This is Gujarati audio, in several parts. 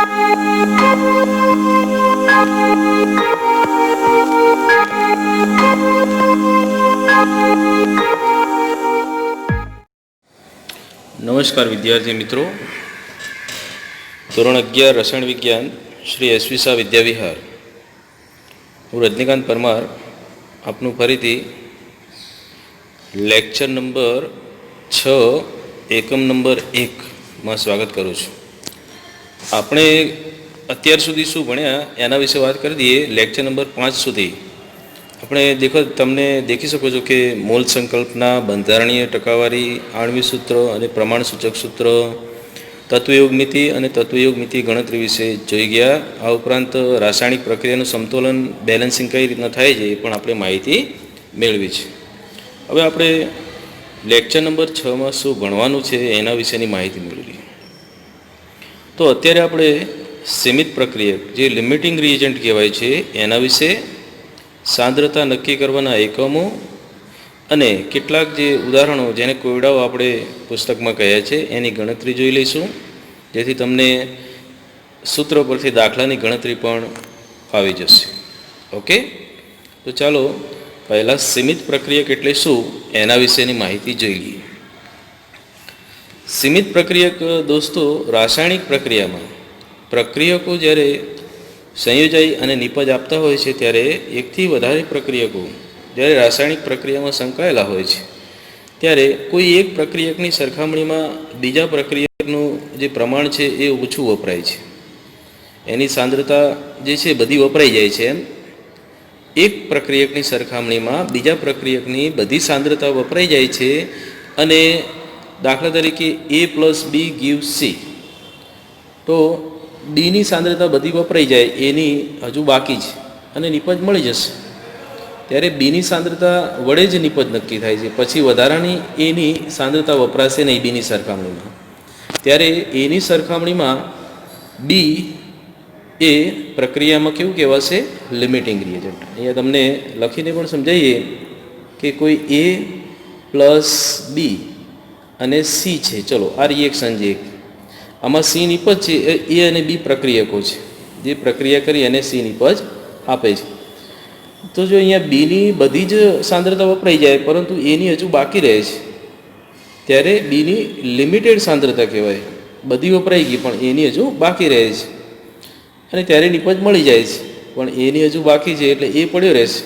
નમસ્કાર વિદ્યાર્થી મિત્રો, ધોરણ 11 રસાયણ વિજ્ઞાન શ્રી એસવી શાહ વિદ્યાવિહાર. હું રજનીકાંત પરમાર આપનું ફરીથી લેક્ચર નંબર 6 એકમ નંબર 1માં સ્વાગત કરું છું. આપણે અત્યાર સુધી શું ભણ્યા એના વિશે વાત કરી દઈએ. લેક્ચર નંબર 5 સુધી આપણે તમને દેખી શકો છો કે મોલ સંકલ્પના, બંધારણીય ટકાવારી, આણ્વિક સૂત્ર અને પ્રમાણ સૂચક સૂત્ર, તત્વયોગ મિતિ અને તત્વયોગ મિતિ ગણતરી વિશે જોઈ ગયા. આ ઉપરાંત રાસાયણિક પ્રક્રિયાનું સમતોલન, બેલેન્સિંગ કઈ રીતના થાય છે એ પણ આપણે માહિતી મેળવી છે. હવે આપણે લેક્ચર નંબર 6માં શું ભણવાનું છે એના વિશેની માહિતી મેળવી. તો અત્યારે આપણે સીમિત પ્રક્રિયક, જે લિમિટિંગ રિએજન્ટ કહેવાય છે, એના વિશે, સાંદ્રતા નક્કી કરવાના એકમો અને કેટલાક જે ઉદાહરણો જેને કોયડાઓ આપણે પુસ્તકમાં કહ્યા છે એની ગણતરી જોઈ લઈશું, જેથી તમને સૂત્ર પરથી દાખલાની ગણતરી પણ આવી જશે. ઓકે, તો ચાલો પહેલાં સીમિત પ્રક્રિયક એટલે શું એના વિશેની માહિતી જોઈ લઈએ. સીમિત પ્રક્રિયક દોસ્તો, રાસાયણિક પ્રક્રિયામાં પ્રક્રિયકો જ્યારે સંયોજાઈ અને નિપજ આપતા હોય છે ત્યારે એકથી વધારે પ્રક્રિયકો જ્યારે રાસાયણિક પ્રક્રિયામાં સંકળાયેલા હોય છે ત્યારે કોઈ એક પ્રક્રિયકની સરખામણીમાં બીજા પ્રક્રિયકનું જે પ્રમાણ છે એ ઓછું વપરાય છે. એની સાંદ્રતા જે છે બધી વપરાઈ જાય છે. એમ એક પ્રક્રિયકની સરખામણીમાં બીજા પ્રક્રિયકની બધી સાંદ્રતા વપરાઈ જાય છે અને દાખલા તરીકે A+B gives C, તો ડીની સાંદ્રતા બધી વપરાઈ જાય, એની હજુ બાકી છે અને નિપજ મળી જશે. ત્યારે બીની સાંદ્રતા વડે જ નિપજ નક્કી થાય છે, પછી વધારાની એની સાંદ્રતા વપરાશે નહીં બીની સરખામણીમાં. ત્યારે એની સરખામણીમાં બી એ પ્રક્રિયામાં કેવું કહેવાશે? Limiting reagent. અહીંયા તમને લખીને પણ સમજાવીએ કે કોઈ A+B અને C છે. ચલો, આ રિએક્શન છે. આમાં સી નિપજ છે, એ અને બી પ્રક્રિયકો છે, જે પ્રક્રિયા કરી અને સી નિપજ આપે છે. તો જો અહીંયા બીની બધી જ સાંદ્રતા વપરાઈ જાય પરંતુ એની હજુ બાકી રહે છે, ત્યારે બીની લિમિટેડ સાંદ્રતા કહેવાય. બધી વપરાઈ ગઈ પણ એની હજુ બાકી રહે છે અને ત્યારે નિપજ મળી જાય છે, પણ એની હજુ બાકી છે એટલે એ પડ્યો રહેશે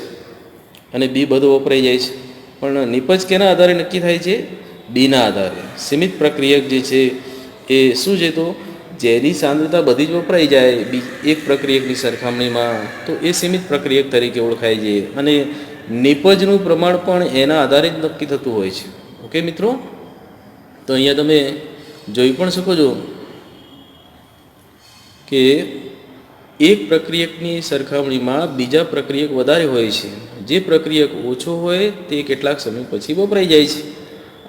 અને બી બધું વપરાઈ જાય છે. પણ નિપજ કેના આધારે નક્કી થાય છે? બીના આધારે. સીમિત પ્રક્રિયક જે છે એ શું છે? તો જેની સાંદ્રતા બધી જ વપરાઈ જાય એક પ્રક્રિયકની સરખામણીમાં, તો એ સીમિત પ્રક્રિયક તરીકે ઓળખાય છે અને નિપજનું પ્રમાણ પણ એના આધારે જ નક્કી થતું હોય છે. ઓકે મિત્રો, તો અહીંયા તમે જોઈ પણ શકો છો કે એક પ્રક્રિયકની સરખામણીમાં બીજા પ્રક્રિયક વધારે હોય છે. જે પ્રક્રિયક ઓછો હોય તે કેટલાક સમય પછી વપરાઈ જાય છે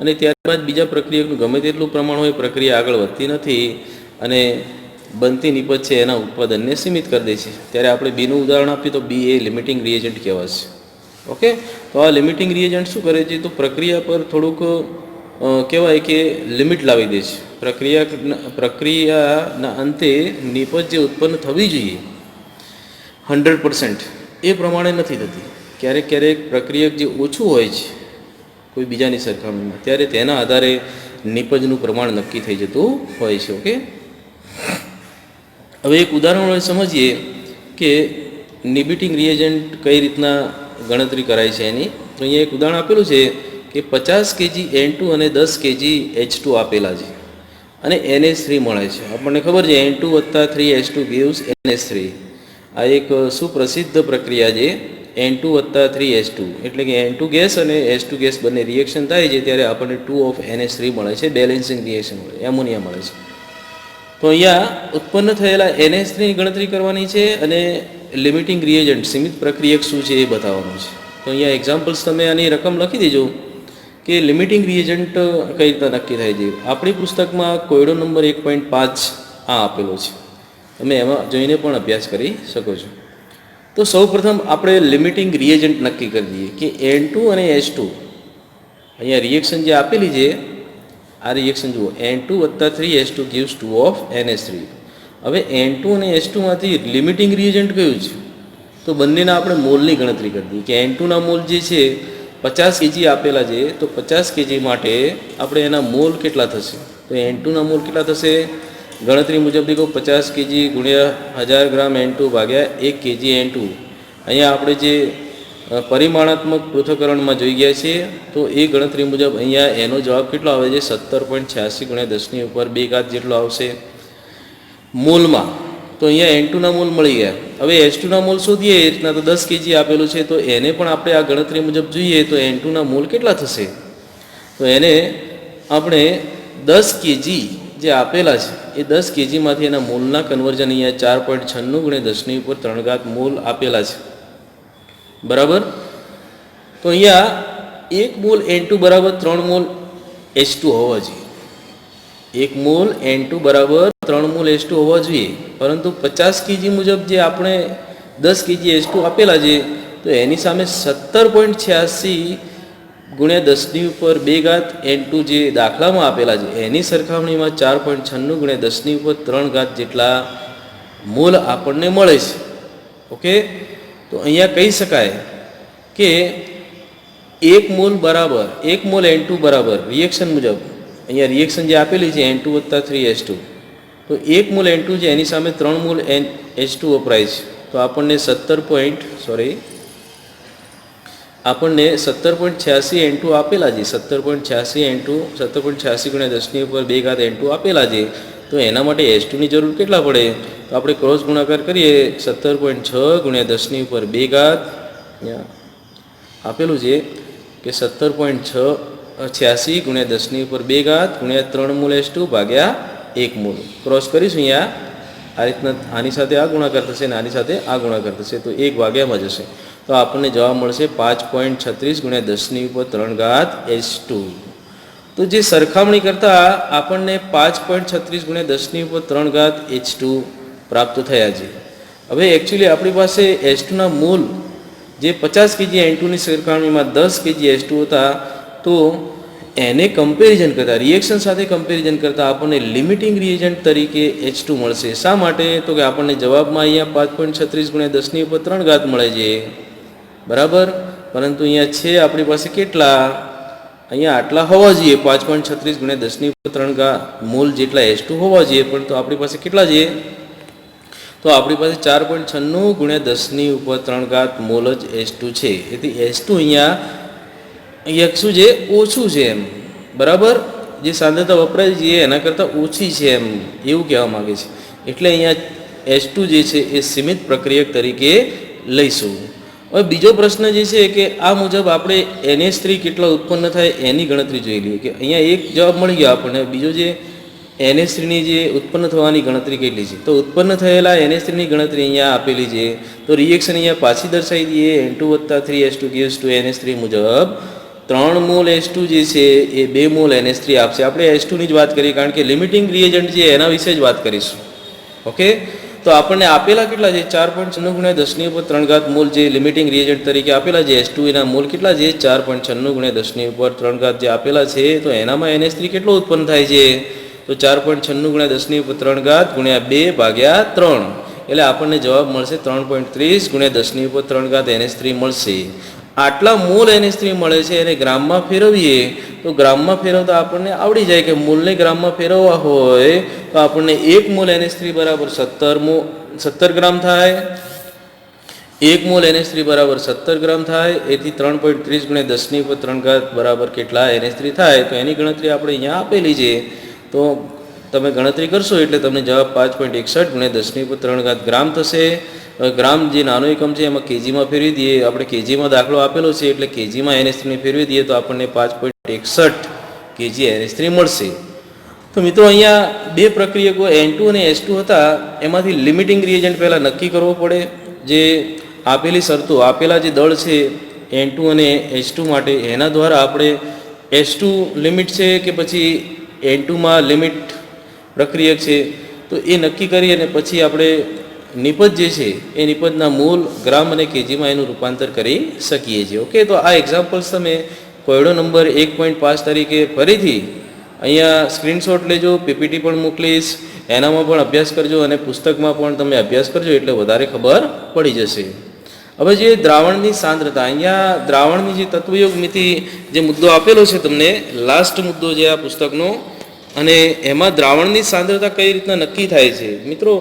અને ત્યારબાદ બીજા પ્રક્રિયકનું ગમે તેટલું પ્રમાણ હોય, પ્રક્રિયા આગળ વધતી નથી અને બનતી નિપજ છે એના ઉત્પાદનને સીમિત કરી દે છે. ત્યારે આપણે બીનું ઉદાહરણ આપીએ તો બી એ લિમિટિંગ રિએજન્ટ કહેવાશે. ઓકે, તો આ લિમિટિંગ રિએજન્ટ શું કરે છે? તો પ્રક્રિયા પર થોડુંક કહેવાય કે લિમિટ લાવી દે છે. પ્રક્રિયાના અંતે નિપજ જે ઉત્પન્ન થવી જોઈએ 100% એ પ્રમાણે નથી થતી. ક્યારેક ક્યારેક પ્રક્રિયક જે ઓછું હોય છે કોઈ બીજાની સરખામણીમાં, ત્યારે તેના આધારે નિપજનું પ્રમાણ નક્કી થઈ જતું હોય છે. ઓકે, હવે એક ઉદાહરણ સમજીએ કે લિમિટિંગ રિએજન્ટ કઈ રીતના ગણતરી કરાય છે એની. તો અહીંયા એક ઉદાહરણ આપેલું છે કે 50 kg N2 અને 10 kg H2 આપેલા છે અને NH3 મળે છે. આપણને ખબર છે N2 + 3H2 gives NH3. આ એક સુપ્રસિદ્ધ પ્રક્રિયા છે, N2 + 3H2, એટલે કે N2 ગેસ અને H2 ગેસ બંને રિએક્શન થાય છે ત્યારે આપણને 2 of NH3 મળે છે. બેલેન્સિંગ રિએક્શન મળે, એમોનિયા મળે છે. તો અહીંયા ઉત્પન્ન થયેલા NH3ની ગણતરી કરવાની છે અને લિમિટિંગ રિએજન્ટ સીમિત પ્રક્રિયક શું છે એ બતાવવાનું છે. તો અહીંયા એક્ઝામ્પલ્સ તમે આની રકમ લખી દેજો કે લિમિટિંગ રિએજન્ટ કઈ રીતના નક્કી થાય છે. આપણી પુસ્તકમાં કોયડો નંબર 1.5 આ આપેલો છે, તમે એમાં જોઈને પણ અભ્યાસ કરી શકો છો. તો સૌપ્રથમ આપણે લિમિટિંગ રિએજન્ટ નક્કી કરી દઈએ કે N2 અને H2. અહીંયા રિએક્શન જે આપેલી છે, આ રિએક્શન જુઓ, N2 + 3H2 gives 2 of NH3. હવે N2 અને H2માંથી લિમિટિંગ રિએજન્ટ કયું છે? તો બંનેના આપણે મોલની ગણતરી કરી દઈએ કે N2ના મોલ જે છે 50 kg આપેલા છે, તો 50 kg માટે આપણે એના મોલ કેટલા થશે? તો N2ના મોલ કેટલા થશે? ગણતરી મુજબ દેખો 50 kg ગુણ્યા 1000 ગ્રામ N2 ભાગ્યા 1 kg N2. અહીંયા આપણે જે પરિમાણાત્મક પૃથ્થકરણમાં જોઈ ગયા છીએ, તો એ ગણતરી મુજબ અહીંયા એનો જવાબ કેટલો આવે છે? 17.86 ગુણ્યા 10⁴ જેટલો આવશે મોલમાં. તો અહીંયા N2ના મોલ મળી ગયા. હવે H2ના મોલ શોધીએ એ રીતના, તો 10 kg આપેલું છે, તો એને પણ આપણે આ ગણતરી મુજબ જોઈએ તો N2ના મોલ કેટલા થશે? તો એને આપણે 10 kg જે આપેલા છે એ 10 kgમાંથી એના મોલના કન્વર્ઝન અહીંયા 4.96 ગુણ્યા 10⁻³ મોલ આપેલા છે, બરાબર. તો અહીંયા 1 મોલ N2 બરાબર 3 મોલ H2 હોવા જોઈએ. 1 મોલ N2 બરાબર 3 મોલ H2 હોવા જોઈએ, પરંતુ 50 kg મુજબ જે આપણે 10 kg H2 આપેલા છે, તો એની સામે 17.86 ગુણ્યા 10⁻² N2 જે દાખલામાં આપેલા છે એની સરખામણીમાં 4.96 ગુણ્યા 10⁻³ જેટલા મોલ આપણને મળે છે. ઓકે, તો અહીંયા કહી શકાય કે 1 મોલ બરાબર 1 મોલ N2 બરાબર રિએક્શન મુજબ અહીંયા રિએક્શન જે આપેલી છે N2 + 3H2, તો 1 મોલ N2 છે એની સામે 3 મોલ H2 વપરાય છે, તો આપણને 17.86 N2 આપેલા છે. 17.86 ગુણ્યા 10⁻² N2 આપેલા છે, તો એના માટે H2ની જરૂર કેટલા પડે? તો આપણે ક્રોસ ગુણાકાર કરીએ. 17.6 ગુણ્યા 10⁻² આપેલું છે કે 17.86 ગુણ્યા 10⁻² ગુણ્યા 3 મોલ H2 ભાગ્યા 1 મોલ. ક્રોસ કરીશું અહીંયા આ રીતના, આની સાથે આ ગુણાકાર થશે અને આની સાથે આ ગુણાકાર થશે, તો 1 ભાગ્યામાં જશે, તો આપણને જવાબ મળશે 5.36 ગુણ્યા 10⁻³ H2. તો જે સરખામણી કરતાં આપણને 5.36 ગુણ્યા 10⁻³ H2 પ્રાપ્ત થયા છે. હવે એકચ્યુઅલી આપણી પાસે H2ના મોલ જે 50 kg N2ની સરખામણીમાં 10 kg H2 હતા, તો એને કમ્પેરિઝન કરતાં રિએક્શન સાથે કમ્પેરિઝન કરતાં આપણને લિમિટિંગ રિએજન્ટ તરીકે H2 મળશે. શા માટે? તો કે આપણને જવાબમાં અહીંયા 5.36 ગુણ્યા 10⁻³ મળે છે, બરાબર, પરંતુ અહીંયા છે આપણી પાસે કેટલા? અહીંયા આટલા હોવા જોઈએ, 5.36 ગુણ્યા 10⁻³ મોલ જેટલા H2 હોવા જોઈએ, પરંતુ આપણી પાસે કેટલા છે? તો આપણી પાસે 4.96 ગુણ્યા 10⁻³ મોલ જ H2 છે. તેથી H2 અહીંયા શું છે? ઓછું છે એમ, બરાબર. જે સાંદ્રતા વપરાય છે એના કરતાં ઓછી છે એમ એવું કહેવા માગે છે. એટલે અહીંયા H2 જે છે એ સીમિત પ્રક્રિયક તરીકે લઈશું. હવે બીજો પ્રશ્ન જે છે કે આ મુજબ આપણે NH3 કેટલા ઉત્પન્ન થાય એની ગણતરી જોઈ લઈએ. કે અહીંયા એક જવાબ મળી ગયો આપણને, બીજો જે NH3ની જે ઉત્પન્ન થવાની ગણતરી કેટલી છે? તો ઉત્પન્ન થયેલા NH3ની ગણતરી અહીંયા આપેલી છે. તો રિએક્શન અહીંયા પાછી દર્શાવી દઈએ. N2 + 3H2 gives to NH3 મુજબ 3 મોલ H2 જે છે એ 2 મોલ NH3 આપશે. આપણે H2ની જ વાત કરીએ કારણ કે લિમિટિંગ રિએજન્ટ છે એના વિશે જ વાત કરીશું. ઓકે, તો આપણને આપેલા કેટલા છે? 4.96 ગુણ્યા 10⁻³ મોલ જે લિમિટિંગ રિએજન્ટ તરીકે આપેલા છે H2, એના મોલ કેટલા છે? 4.96 ગુણ્યા 10⁻³ જે આપેલા છે. તો એનામાં NH3 કેટલો ઉત્પન્ન થાય છે? તો 4.96 ગુણ્યા 10⁻³ ગુણ્યા 2/3, એટલે આપણને જવાબ મળશે 3.30 ગુણ્યા 10⁻³ NH3 મળશે. આટલા મોલ NH3 મળે છે, એને ગ્રામમાં ફેરવીએ તો ગ્રામમાં ફેરવતા આપણને આવડી જાય કે મોલને ગ્રામમાં ફેરવવા હોય તો આપણને 1 મોલ NH3 બરાબર 17 ગ્રામ થાય. 1 મોલ NH3 બરાબર 17 ગ્રામ થાય. એથી 3.30 ગુણ્યા 10⁻³ બરાબર કેટલા NH3 થાય? તો એની ગણતરી આપણે અહીંયા આપેલી છે. તો તમે ગણતરી કરશો એટલે તમને જવાબ 5.61 ગુણ્યા 10⁻³ ગ્રામ થશે. ગ્રામ જે નાનો એકમ છે એમાં કેજીમાં ફેરવી દઈએ. આપણે કેજીમાં દાખલો આપેલો છે એટલે કેજીમાં NH3ને ફેરવી દઈએ તો આપણને 5.61 kg NH3 મળશે. તો મિત્રો અહીંયા બે પ્રક્રિયકો N2 અને H2 હતા, એમાંથી લિમિટિંગ રિએજન્ટ પહેલાં નક્કી કરવો પડે. જે આપેલી શરતો આપેલા જે દળ છે N2 અને H2 માટે એના દ્વારા આપણે H2 લિમિટ છે કે પછી N2માં લિમિટ પ્રક્રિયક છે તો એ નક્કી કરી અને પછી આપણે નિપજ જે છે એ નિપજના મૂલ ગ્રામ અને કેજીમાં એનું રૂપાંતર કરી શકીએ છીએ. ઓકે, તો આ એક્ઝામ્પલ્સ તમે કોયડો નંબર 1.5 તરીકે ફરીથી અહીંયા સ્ક્રીનશોટ લેજો, પીપીટી પણ મોકલીશ, એનામાં પણ અભ્યાસ કરજો અને પુસ્તકમાં પણ તમે અભ્યાસ કરજો એટલે વધારે ખબર પડી જશે. હવે જે દ્રાવણની સાંદ્રતા, અહીંયા દ્રાવણની જે તત્વયોગ મિતિ જે મુદ્દો આપેલો છે તમને, લાસ્ટ મુદ્દો જે આ પુસ્તકનો, અને એમાં દ્રાવણની સાંદ્રતા કઈ રીતના નક્કી થાય છે. મિત્રો,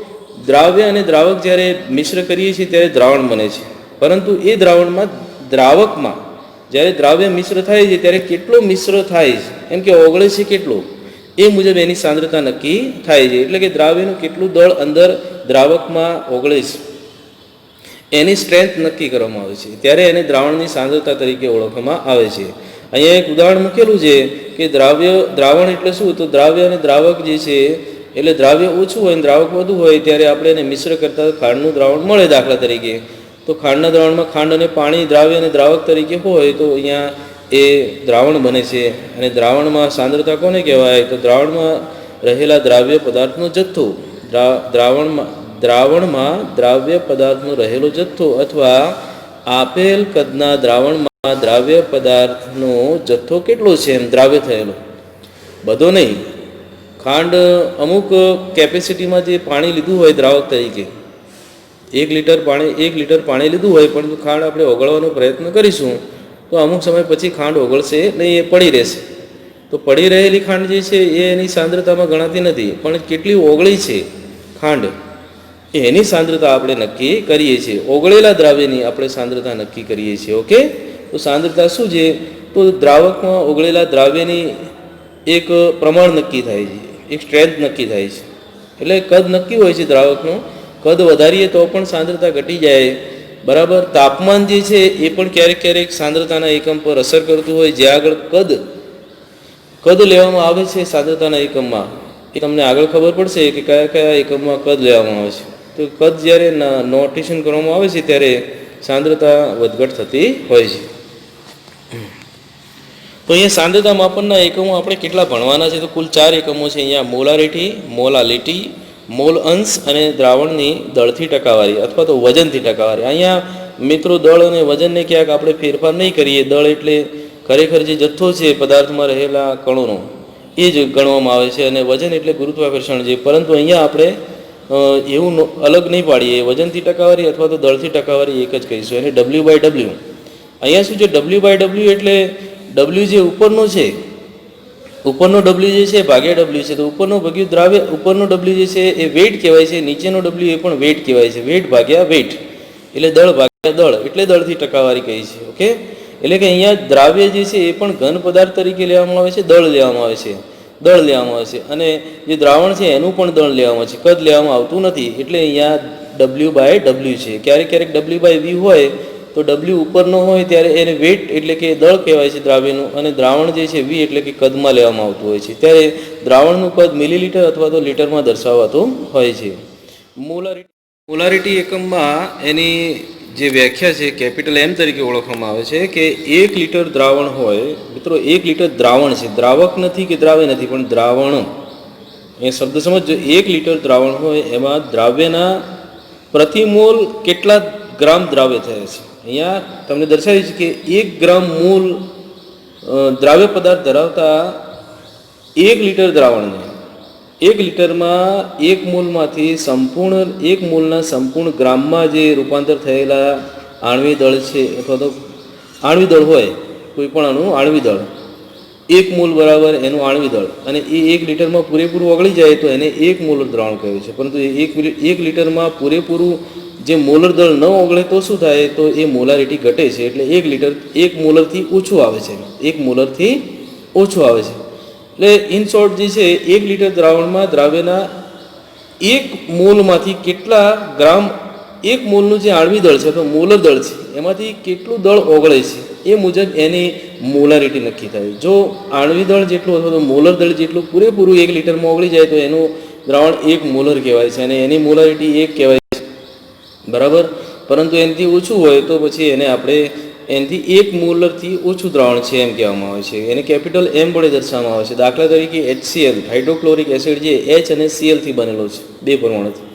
દ્રાવ્ય અને દ્રાવક જ્યારે મિશ્ર કરીએ છીએ ત્યારે દ્રાવણ બને છે, પરંતુ એ દ્રાવકમાં જ્યારે દ્રાવ્ય મિશ્ર થાય છે ત્યારે કેટલો મિશ્ર થાય છે, એમ કે ઓગળે છે કેટલો, એ મુજબ એની સાંદ્રતા નક્કી થાય છે. એટલે કે દ્રાવ્યનું કેટલું દળ અંદર દ્રાવકમાં ઓગળે છે એની સ્ટ્રેન્થ નક્કી કરવામાં આવે છે, ત્યારે એને દ્રાવણની સાંદ્રતા તરીકે ઓળખવામાં આવે છે. અહીંયા એક ઉદાહરણ મૂકેલું છે કે દ્રાવણ એટલે શું, તો દ્રાવ્ય અને દ્રાવક જે છે, એટલે દ્રાવ્ય ઓછું હોય અને દ્રાવક વધુ હોય ત્યારે આપણે એને મિશ્ર કરતા ખાંડનું દ્રાવણ મળે. દાખલા તરીકે તો ખાંડના દ્રાવણમાં ખાંડ અને પાણી દ્રાવ્ય અને દ્રાવક તરીકે હોય તો અહીંયા એ દ્રાવણ બને છે. અને દ્રાવણમાં સાંદ્રતા કોને કહેવાય, તો દ્રાવણમાં રહેલા દ્રાવ્ય પદાર્થનો જથ્થો, દ્રાવણમાં દ્રાવ્ય પદાર્થનો રહેલો જથ્થો અથવા આપેલ કદના દ્રાવણમાં દ્રાવ્ય પદાર્થનો જથ્થો કેટલો છે, એમ દ્રાવ્ય થયેલો, બધો નહીં. ખાંડ અમુક કેપેસિટીમાં જે પાણી લીધું હોય દ્રાવક તરીકે, 1 લીટર પાણી લીધું હોય, પરંતુ ખાંડ આપણે ઓગળવાનો પ્રયત્ન કરીશું તો અમુક સમય પછી ખાંડ ઓગળશે નહીં, એ પડી રહેશે. તો પડી રહેલી ખાંડ જે છે એ એની સાંદ્રતામાં ગણાતી નથી, પણ કેટલી ઓગળી છે ખાંડ એની સાંદ્રતા આપણે નક્કી કરીએ છીએ. ઓગળેલા દ્રાવ્યની આપણે સાંદ્રતા નક્કી કરીએ છીએ. ઓકે, તો સાંદ્રતા શું છે, તો દ્રાવકમાં ઓગળેલા દ્રાવ્યની એક પ્રમાણ નક્કી થાય છે, એક સ્ટ્રેન્થ નક્કી થાય છે. એટલે કદ નક્કી હોય છે દ્રાવકનું, કદ વધારીએ તો પણ સાંદ્રતા ઘટી જાય. બરાબર, તાપમાન જે છે એ પણ ક્યારેક ક્યારેક સાંદ્રતાના એકમ પર અસર કરતું હોય. જે આગળ કદ લેવામાં આવે છે સાંદ્રતાના એકમમાં, એ તમને આગળ ખબર પડશે કે કયા કયા એકમમાં કદ લેવામાં આવે છે. તો કદ જ્યારે નોટેશન કરવામાં આવે છે ત્યારે સાંદ્રતા વધઘટ થતી હોય છે. તો અહીંયા સાંદ્રતા માપનના એકમો આપણે કેટલા ભણવાના છે, તો કુલ 4 એકમો છે. અહીંયા મોલારિટી, મોલાલિટી, મોલ અંશ અને દ્રાવણની દળથી ટકાવારી અથવા તો વજનથી ટકાવારી. અહીંયા મિત્રો દળ અને વજનને ક્યાંક આપણે ફેરફાર નહીં કરીએ. દળ એટલે ખરેખર જે જથ્થો છે પદાર્થમાં રહેલા કણોનો એ જ ગણવામાં આવે છે, અને વજન એટલે ગુરુત્વાકર્ષણ છે. પરંતુ અહીંયા આપણે એવું અલગ નહીં પાડીએ, વજનથી ટકાવારી અથવા તો દળથી ટકાવારી એક જ કહીશું, એને W/W. અહીંયા શું છે, W/W એટલે W જે ઉપરનો છે, ઉપરનો W જે છે ભાગ્યા W છે. તો ઉપરનો ભાગ્યું દ્રાવ્ય, ઉપરનો W જે છે એ વેઇટ કહેવાય છે, નીચેનો W એ પણ વેઇટ કહેવાય છે. વેઇટ ભાગ્યા વેઇટ એટલે દળ ભાગ્યા દળ, એટલે દળથી ટકાવારી કહી છે. ઓકે, એટલે કે અહીંયા દ્રાવ્ય જે છે એ પણ ઘન પદાર્થ તરીકે લેવામાં આવે છે, દળ લેવામાં આવે છે, અને જે દ્રાવણ છે એનું પણ દળ લેવામાં આવે છે, કદ લેવામાં આવતું નથી. એટલે અહીંયા W/W છે. ક્યારેક ક્યારેક W/V હોય તો W ઉપરનો હોય ત્યારે એને વેઇટ એટલે કે દળ કહેવાય છે દ્રાવ્યનું, અને દ્રાવણ જે છે V એટલે કે કદમાં લેવામાં આવતું હોય છે. ત્યારે દ્રાવણનું કદ મિલીલીટર અથવા તો લીટરમાં દર્શાવાતું હોય છે. મોલારિટી એકમમાં એની જે વ્યાખ્યા છે કેપિટલ M તરીકે ઓળખવામાં આવે છે કે 1 લીટર દ્રાવણ હોય. મિત્રો, 1 લીટર દ્રાવણ છે, દ્રાવક નથી કે દ્રાવ્ય નથી, પણ દ્રાવણ એ શબ્દ સમજો. 1 લીટર દ્રાવણ હોય એમાં દ્રાવ્યના પ્રતિ મોલ કેટલા ગ્રામ દ્રાવ્ય થયા છે. અહીંયા તમને દર્શાવ્યું છે કે 1 ગ્રામ મૂલ દ્રાવ્ય પદાર્થ ધરાવતા 1 લીટર દ્રાવણને 1 લીટરમાં 1 મોલમાંથી સંપૂર્ણ 1 મોલના સંપૂર્ણ ગ્રામમાં જે રૂપાંતર થયેલા આણ્વિક દળ છે, અથવા તો આણ્વિક દળ હોય કોઈ પણ અણુ આણ્વિક દળ, 1 મોલ બરાબર એનું આણ્વિક દળ, અને એ 1 લીટરમાં પૂરેપૂરું ઓગળી જાય તો એને 1 મોલર દ્રાવણ કહે છે. પરંતુ 1 લીટરમાં પૂરેપૂરું જે મોલર દળ ન ઓગળે તો શું થાય, તો એ મોલારિટી ઘટે છે. એટલે 1 લીટર 1 મોલરથી ઓછું આવે છે, 1 મોલરથી ઓછું આવે છે. એટલે ઇન શોર્ટ જે છે 1 લીટર દ્રાવણમાં દ્રાવ્યના 1 મોલમાંથી કેટલા ગ્રામ, 1 મોલનું જે આણ્વિક દળ છે અથવા મોલર દળ છે એમાંથી કેટલું દળ ઓગળે છે એ મુજબ એની મોલારિટી નક્કી થાય. જો આણ્વિક દળ જેટલું અથવા તો મોલર દળ જેટલું પૂરેપૂરું 1 લીટરમાં ઓગળી જાય તો એનું દ્રાવણ 1 મોલર કહેવાય છે અને એની મોલારિટી 1 કહેવાય છે. બરાબર, પરંતુ એનાથી ઓછું હોય તો પછી એને આપણે એનાથી 1 મોલરથી ઓછું દ્રાવણ છે એમ કહેવામાં આવે છે. એને કેપિટલ M વડે દર્શાવવામાં આવે છે. દાખલા તરીકે HCl, હાઇડ્રોક્લોરિક એસિડ જે H અને Cl થી બનેલો છે, 2 પરમાણુથી.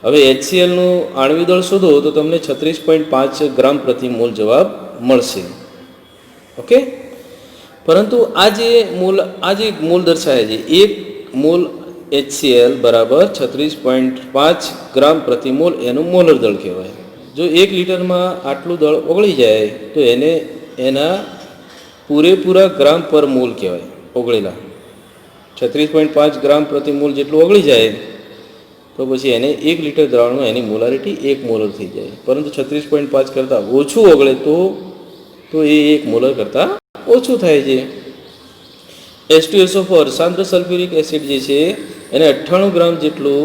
હવે HClનું આણ્વિક દળ શોધો તો તમને 36.5 ગ્રામ પ્રતિ મોલ જવાબ મળશે. ઓકે, પરંતુ આ જે મોલ દર્શાવે છે, એક મોલ HCl બરાબર 36.5 ગ્રામ પ્રતિ મોલ એનું મોલર દળ કહેવાય. જો 1 લીટરમાં આટલું દળ ઓગળી જાય તો એને એના પૂરેપૂરા ગ્રામ પર મોલ કહેવાય. ઓગળેલા 36.5 ગ્રામ પ્રતિ મોલ જેટલું ઓગળી જાય તો પછી એને 1 લીટર દ્રાવણમાં એની મોલારિટી 1 મોલર થઈ જાય. પરંતુ 36.5 કરતાં ઓછું ઓગળે તો એ 1 મોલર કરતાં ઓછું થાય છે. H2SO4 સાંદ્ર સલ્ફ્યુરિક એસિડ જે છે એને 98 ગ્રામ જેટલું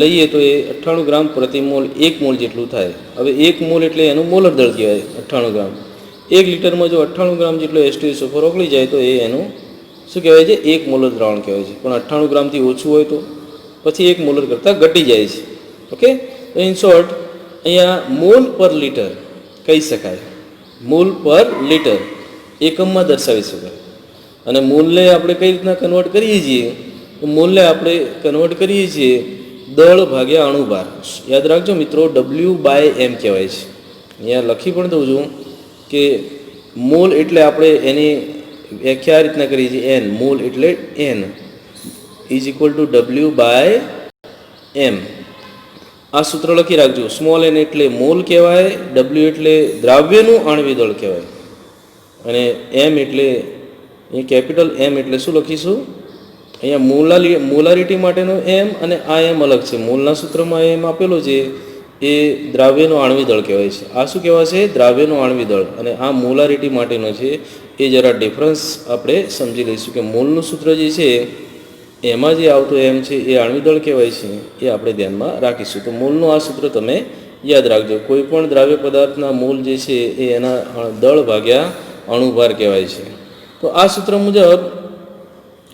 લઈએ તો એ 98 ગ્રામ પ્રતિ મોલ 1 મોલ જેટલું થાય. હવે 1 મોલ એટલે એનું મોલર દળ કહેવાય 98 ગ્રામ. 1 લીટરમાં જો 98 ગ્રામ જેટલો H2SO4 ઓગળી જાય તો એ એનું શું કહેવાય છે? 1 મોલર દ્રાવણ કહેવાય છે. પણ 98 ગ્રામથી ઓછું હોય તો પછી 1 મોલર કરતાં ઘટી જાય છે. ઓકે, તો ઇન શોર્ટ અહીંયા મોલ પર લીટર કહી શકાય. મોલ પર લીટર એકમમાં દર્શાવી શકાય. અને મોલને આપણે કઈ રીતના કન્વર્ટ કરીએ છીએ? તો મોલને આપણે કન્વર્ટ કરીએ છીએ દળ ભાગ્યા અણુભાર. યાદ રાખજો મિત્રો, W/M કહેવાય છે. અહીંયા લખી પણ દઉં છું કે મોલ એટલે આપણે એની વ્યાખ્યા આ રીતના કરીએ છીએ, N. મોલ એટલે N is equal to W/M. આ સૂત્ર લખી રાખજો. સ્મોલ n એટલે મોલ કહેવાય, W એટલે દ્રાવ્યનું આણ્વિક દળ કહેવાય, અને M એટલે અહીં કેપિટલ M એટલે શું લખીશું? અહીંયા મોલારિટી માટેનો M અને આ M અલગ છે. મોલના સૂત્રમાં M આપેલો છે એ દ્રાવ્યનો આણ્વિક દળ કહેવાય છે. આ શું કહેવાશે? દ્રાવ્યનો આણ્વિક દળ. અને આ મોલારિટી માટેનો છે. એ જરા ડિફરન્સ આપણે સમજી લઈશું કે મોલનું સૂત્ર જે છે એમાં જે આવતો M છે એ આણ્વિક દળ કહેવાય છે. એ આપણે ધ્યાનમાં રાખીશું. તો મોલનું આ સૂત્ર તમે યાદ રાખજો. કોઈ પણ દ્રાવ્ય પદાર્થના મોલ જે છે એ એના દળ ભાગ્યા અણુભાર કહેવાય છે. તો આ સૂત્ર મુજબ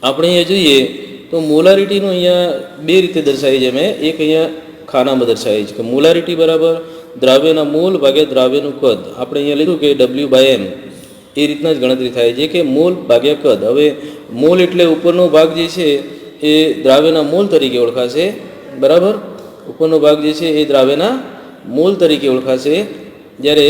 આપણે અહીંયા જોઈએ તો મોલારિટીનું અહીંયા બે રીતે દર્શાવી છે. મેં એક અહીંયા ખાનામાં દર્શાવી છે કે મોલારિટી બરાબર દ્રાવ્યના મોલ ભાગ્યા દ્રાવ્યનું કદ. આપણે અહીંયા લીધું કે W/M એ રીતના જ ગણતરી થાય છે કે મોલ ભાગ્યા કદ. હવે મોલ એટલે ઉપરનો ભાગ જે છે એ દ્રાવ્યના મોલ તરીકે ઓળખાશે. બરાબર, ઉપરનો ભાગ જે છે એ દ્રાવ્યના મોલ તરીકે ઓળખાશે. જ્યારે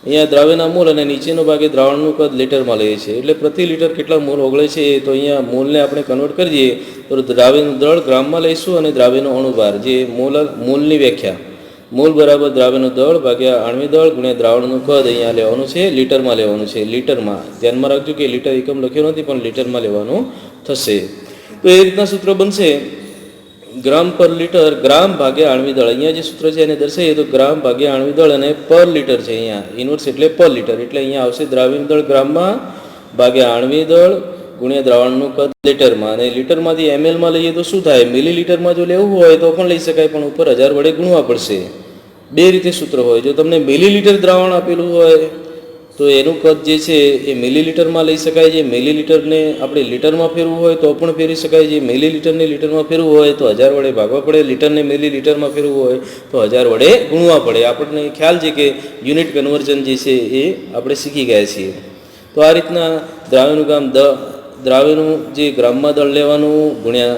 અહીંયા દ્રાવ્યના મોલ અને નીચેનો ભાગ એ દ્રાવણનું કદ લીટરમાં લઈએ છીએ. એટલે પ્રતિ લીટર કેટલા મોલ ઓગળે છે તો અહીંયા મોલને આપણે કન્વર્ટ કરીએ તો દ્રાવ્યનું દળ ગ્રામમાં લઈશું અને દ્રાવ્યનો અણુભાર જે મોલની વ્યાખ્યા મોલ બરાબર દ્રાવ્યનું દળ ભાગ્યા આણ્વિક દળ ગુણ્યા દ્રાવણનું કદ અહીંયા લેવાનું છે, લીટરમાં લેવાનું છે. લીટરમાં ધ્યાનમાં રાખજો કે લીટર એકમ લખ્યો નથી પણ લીટરમાં લેવાનું થશે. તો એ રીતના સૂત્ર બનશે ગ્રામ પર લીટર ગ્રામ ભાગ્યા આણ્વિક દળ. અહીંયા જે સૂત્ર છે એને દર્શાવીએ તો ગ્રામ ભાગ્યા આણ્વિક દળ અને પર લીટર છે. અહીંયા ઇન્વર્સ એટલે પર લીટર. એટલે અહીંયા આવશે દ્રાવ્યનું દળ ગ્રામમાં ભાગ્યા આણ્વિક દળ ગુણ્યા દ્રાવણનું કદ લીટરમાં. અને લીટરમાંથી mlમાં લઈએ તો શું થાય? મિલીલીટરમાં જો લેવું હોય તો પણ લઈ શકાય, પણ ઉપર 1000 વડે ગુણવા પડશે. બે રીતે સૂત્ર હોય. જો તમને મિલીલીટર દ્રાવણ આપેલું હોય તો એનું કદ જે છે એ મિલીલીટરમાં લઈ શકાય છે. મિલીલીટરને આપણે લીટરમાં ફેરવું હોય તો પણ ફેરવી શકાય છે. મિલીલીટરને લીટરમાં ફેરવું હોય તો 1000 વડે ભાગવા પડે. લીટરને મિલીલીટરમાં ફેરવું હોય તો 1000 વડે ગુણવા પડે. આપણને ખ્યાલ છે કે યુનિટ કન્વર્ઝન જે છે એ આપણે શીખી ગયા છીએ. તો આ રીતના દ્રાવ્યનું જે ગ્રામમાં દળ લેવાનું ગુણ્યા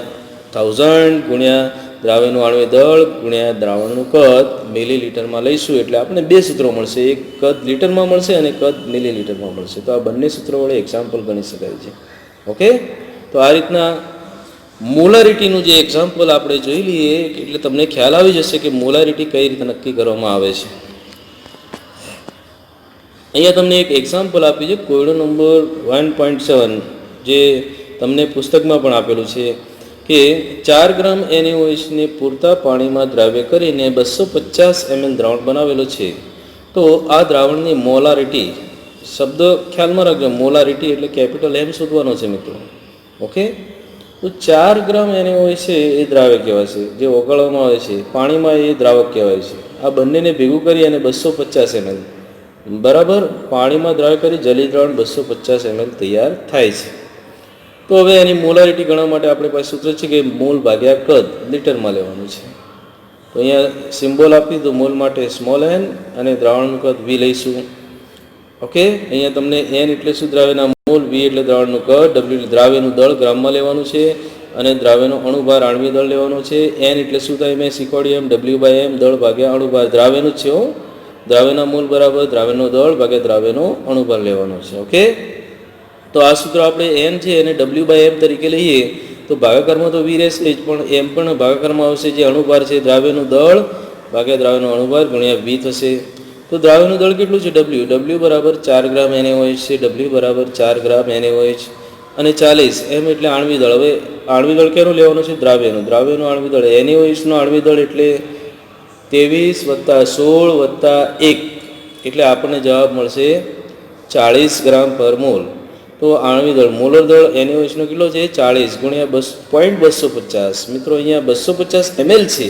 1000 ગુણ્યા દ્રાવ્યનું આણ્વિક દળ ગુણ્યા દ્રાવણનું કદ મિલીલીટરમાં લઈશું એટલે આપણે બે સૂત્રો મળશે. એક કદ લીટરમાં મળશે અને કદ મિલીલીટરમાં મળશે. તો આ બંને સૂત્રો વડે એક્ઝામ્પલ ગણી શકાય છે. ઓકે, તો આ રીતના મોલારિટીનું જે એક્ઝામ્પલ આપણે જોઈ લઈએ એટલે તમને ખ્યાલ આવી જશે કે મોલારિટી કઈ રીતે નક્કી કરવામાં આવે છે. અહીંયા તમને એક એક્ઝામ્પલ આપ્યું છે કોયડો નંબર 1.7 જે તમને પુસ્તકમાં પણ આપેલું છે કે 4 ગ્રામ NaOHને પૂરતા પાણીમાં દ્રાવ્ય કરીને 250 ml દ્રાવણ બનાવેલો છે. તો આ દ્રાવણની મોલારિટી, શબ્દ ખ્યાલમાં રાખજો, મોલારિટી એટલે કેપિટલ M શોધવાનો છે મિત્રો. ઓકે, તો 4 ગ્રામ NaOH છે એ દ્રાવ્ય કહેવાય છે, જે ઓગાળવામાં આવે છે. પાણીમાં એ દ્રાવક કહેવાય છે. આ બંનેને ભેગું કરી અને 250 ml બરાબર પાણીમાં દ્રાવ્ય કરી જલી દ્રાવણ 250 ml તૈયાર થાય છે. તો હવે એની મોલારિટી ગણવા માટે આપણી પાસે સૂત્ર છે કે મોલ ભાગ્યા કદ લીટરમાં લેવાનું છે. તો અહીંયા સિમ્બોલ આપી તો મોલ માટે સ્મોલ n અને દ્રાવણનું કદ V લઈશું. ઓકે, અહીંયા તમને n એટલે શું? દ્રાવ્યના મોલ, V એટલે દ્રાવણનું કદ, W એટલે દ્રાવ્યનું દળ ગ્રામમાં લેવાનું છે અને દ્રાવ્યનો અણુભાર આણ્વિક દળ લેવાનો છે. n એટલે શું થાય? મેં શીખવાડ્યું એમ W/M દળ ભાગ્યા અણુભાર દ્રાવ્યનું જ છે. દ્રાવ્યના મોલ બરાબર દ્રાવ્યનો દળ ભાગ્યા દ્રાવ્યનો અણુભાર લેવાનો છે. ઓકે, તો આ સૂત્ર આપણે એન છે એને W/m તરીકે લઈએ તો ભાગાકારમાં તો વી રહેશે જ, પણ એમ પણ ભાગાકારમાં આવશે. જે અણુભાર છે દ્રાવ્યનું દળ ભાગ્યા દ્રાવ્યનો અણુભાર ગુણ્યા વી થશે. તો દ્રાવ્યનું દળ કેટલું છે? W બરાબર 4 ગ્રામ NaOH છે. W બરાબર 4 ગ્રામ NaOH અને 40 એમ એટલે આણ્વિક દળ. હવે આણ્વિક દળ કેનું લેવાનું છે? દ્રાવ્યનું આણ્વિક દળ. NaOHનું આણ્વિક દળ એટલે 23 + 16 + 1 એટલે આપણને જવાબ મળશે 40 ગ્રામ પર મોલ. તો આણ્વિક દળ મોલર દળ NaOHનો કેટલો છે? 40 ગુણ્યા 0.250. મિત્રો અહીંયા 250 ml છે,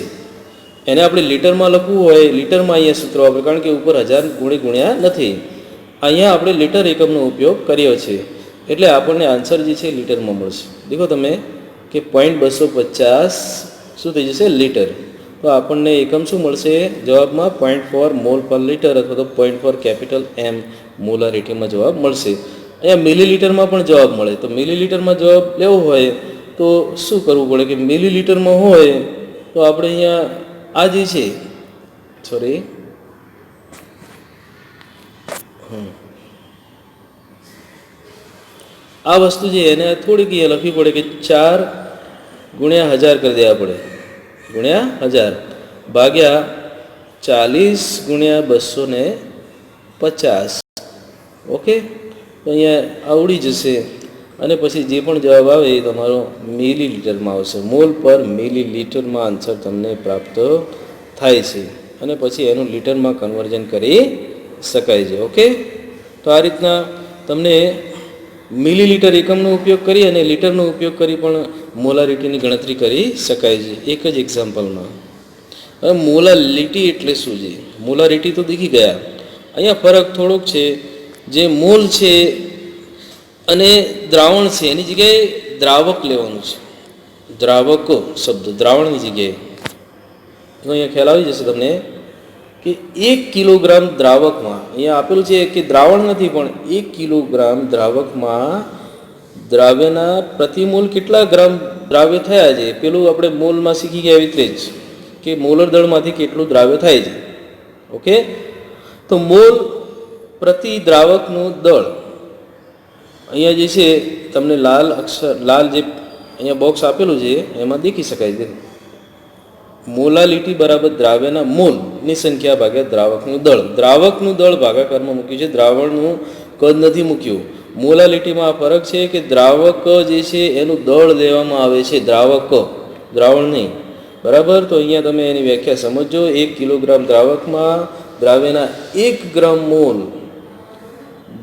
એને આપણે લીટરમાં લખવું હોય, લીટરમાં અહીંયા સૂત્ર વાપરે, કારણ કે ઉપર 1000 ગુણ્યા નથી. અહીંયા આપણે લીટર એકમનો ઉપયોગ કર્યો છે એટલે આપણને આન્સર જે છે લીટરમાં મળશે. દેખો તમે કે 0.250 શું થઈ જશે? લીટર. તો આપણને એકમ શું મળશે જવાબમાં? 0.4 મોલ પર લીટર અથવા તો 0.4 કેપિટલ M મોલારિટીમાં જવાબ મળશે. અહીંયા મિલીલીટરમાં પણ જવાબ મળે. તો મિલીલીટરમાં જવાબ લેવો હોય તો શું કરવું પડે કે મિલીલીટરમાં હોય તો આપણે અહીંયા આ જે છે આ વસ્તુ છે એને થોડીક અહીંયા લખવી પડે કે 4 ગુણ્યા 1000 કરી દેવા પડે, ગુણ્યા 1000 ભાગ્યા 40 ગુણ્યા 250. ઓકે, તો અહીંયા આવડી જશે અને પછી જે પણ જવાબ આવે એ તમારો મિલીલીટરમાં આવશે. મોલ પર મિલીલીટરમાં આન્સર તમને પ્રાપ્ત થાય છે અને પછી એનું લીટરમાં કન્વર્ઝન કરી શકાય છે. ઓકે, તો આ રીતના તમને મિલીલીટર એકમનો ઉપયોગ કરી અને લીટરનો ઉપયોગ કરી પણ મોલારિટીની ગણતરી કરી શકાય છે એક જ એક્ઝામ્પલમાં. હવે મોલાલિટી એટલે શું છે? મોલારિટી તો દેખી ગયા. અહીંયા ફરક થોડોક છે. જે મોલ છે અને દ્રાવણ છે એની જગ્યાએ દ્રાવક લેવાનું છે. દ્રાવકો શબ્દ દ્રાવણની જગ્યાએ તો અહીંયા ખ્યાલ આવી જશે તમને કે 1 કિલોગ્રામ દ્રાવકમાં, અહીંયા આપેલું છે કે દ્રાવણ નથી પણ 1 કિલોગ્રામ દ્રાવકમાં દ્રાવ્યના પ્રતિમોલ કેટલા ગ્રામ દ્રાવ્ય થયા છે. પેલું આપણે મોલમાં શીખી ગયા એવી રીતે જ કે મોલર દળમાંથી કેટલું દ્રાવ્ય થાય છે. ઓકે, તો મોલ પ્રતિ દ્રાવકનું દળ અહીંયા જે છે તમને લાલ જે અહીંયા બોક્સ આપેલું છે એમાં દેખી શકાય છે. મોલાલિટી બરાબર દ્રાવ્યના મોલની સંખ્યા ભાગ્યા દ્રાવકનું દળ. દ્રાવકનું દળ ભાગાકારમાં મૂક્યું છે, દ્રાવણનું કદ નથી મૂક્યું. મોલાલિટીમાં આ ફરક છે કે દ્રાવક જે છે એનું દળ લેવામાં આવે છે, દ્રાવણ નહીં. બરાબર, તો અહીંયા તમે એની વ્યાખ્યા સમજો. 1 કિલોગ્રામ દ્રાવકમાં દ્રાવ્યના 1 ગ્રામ મોલ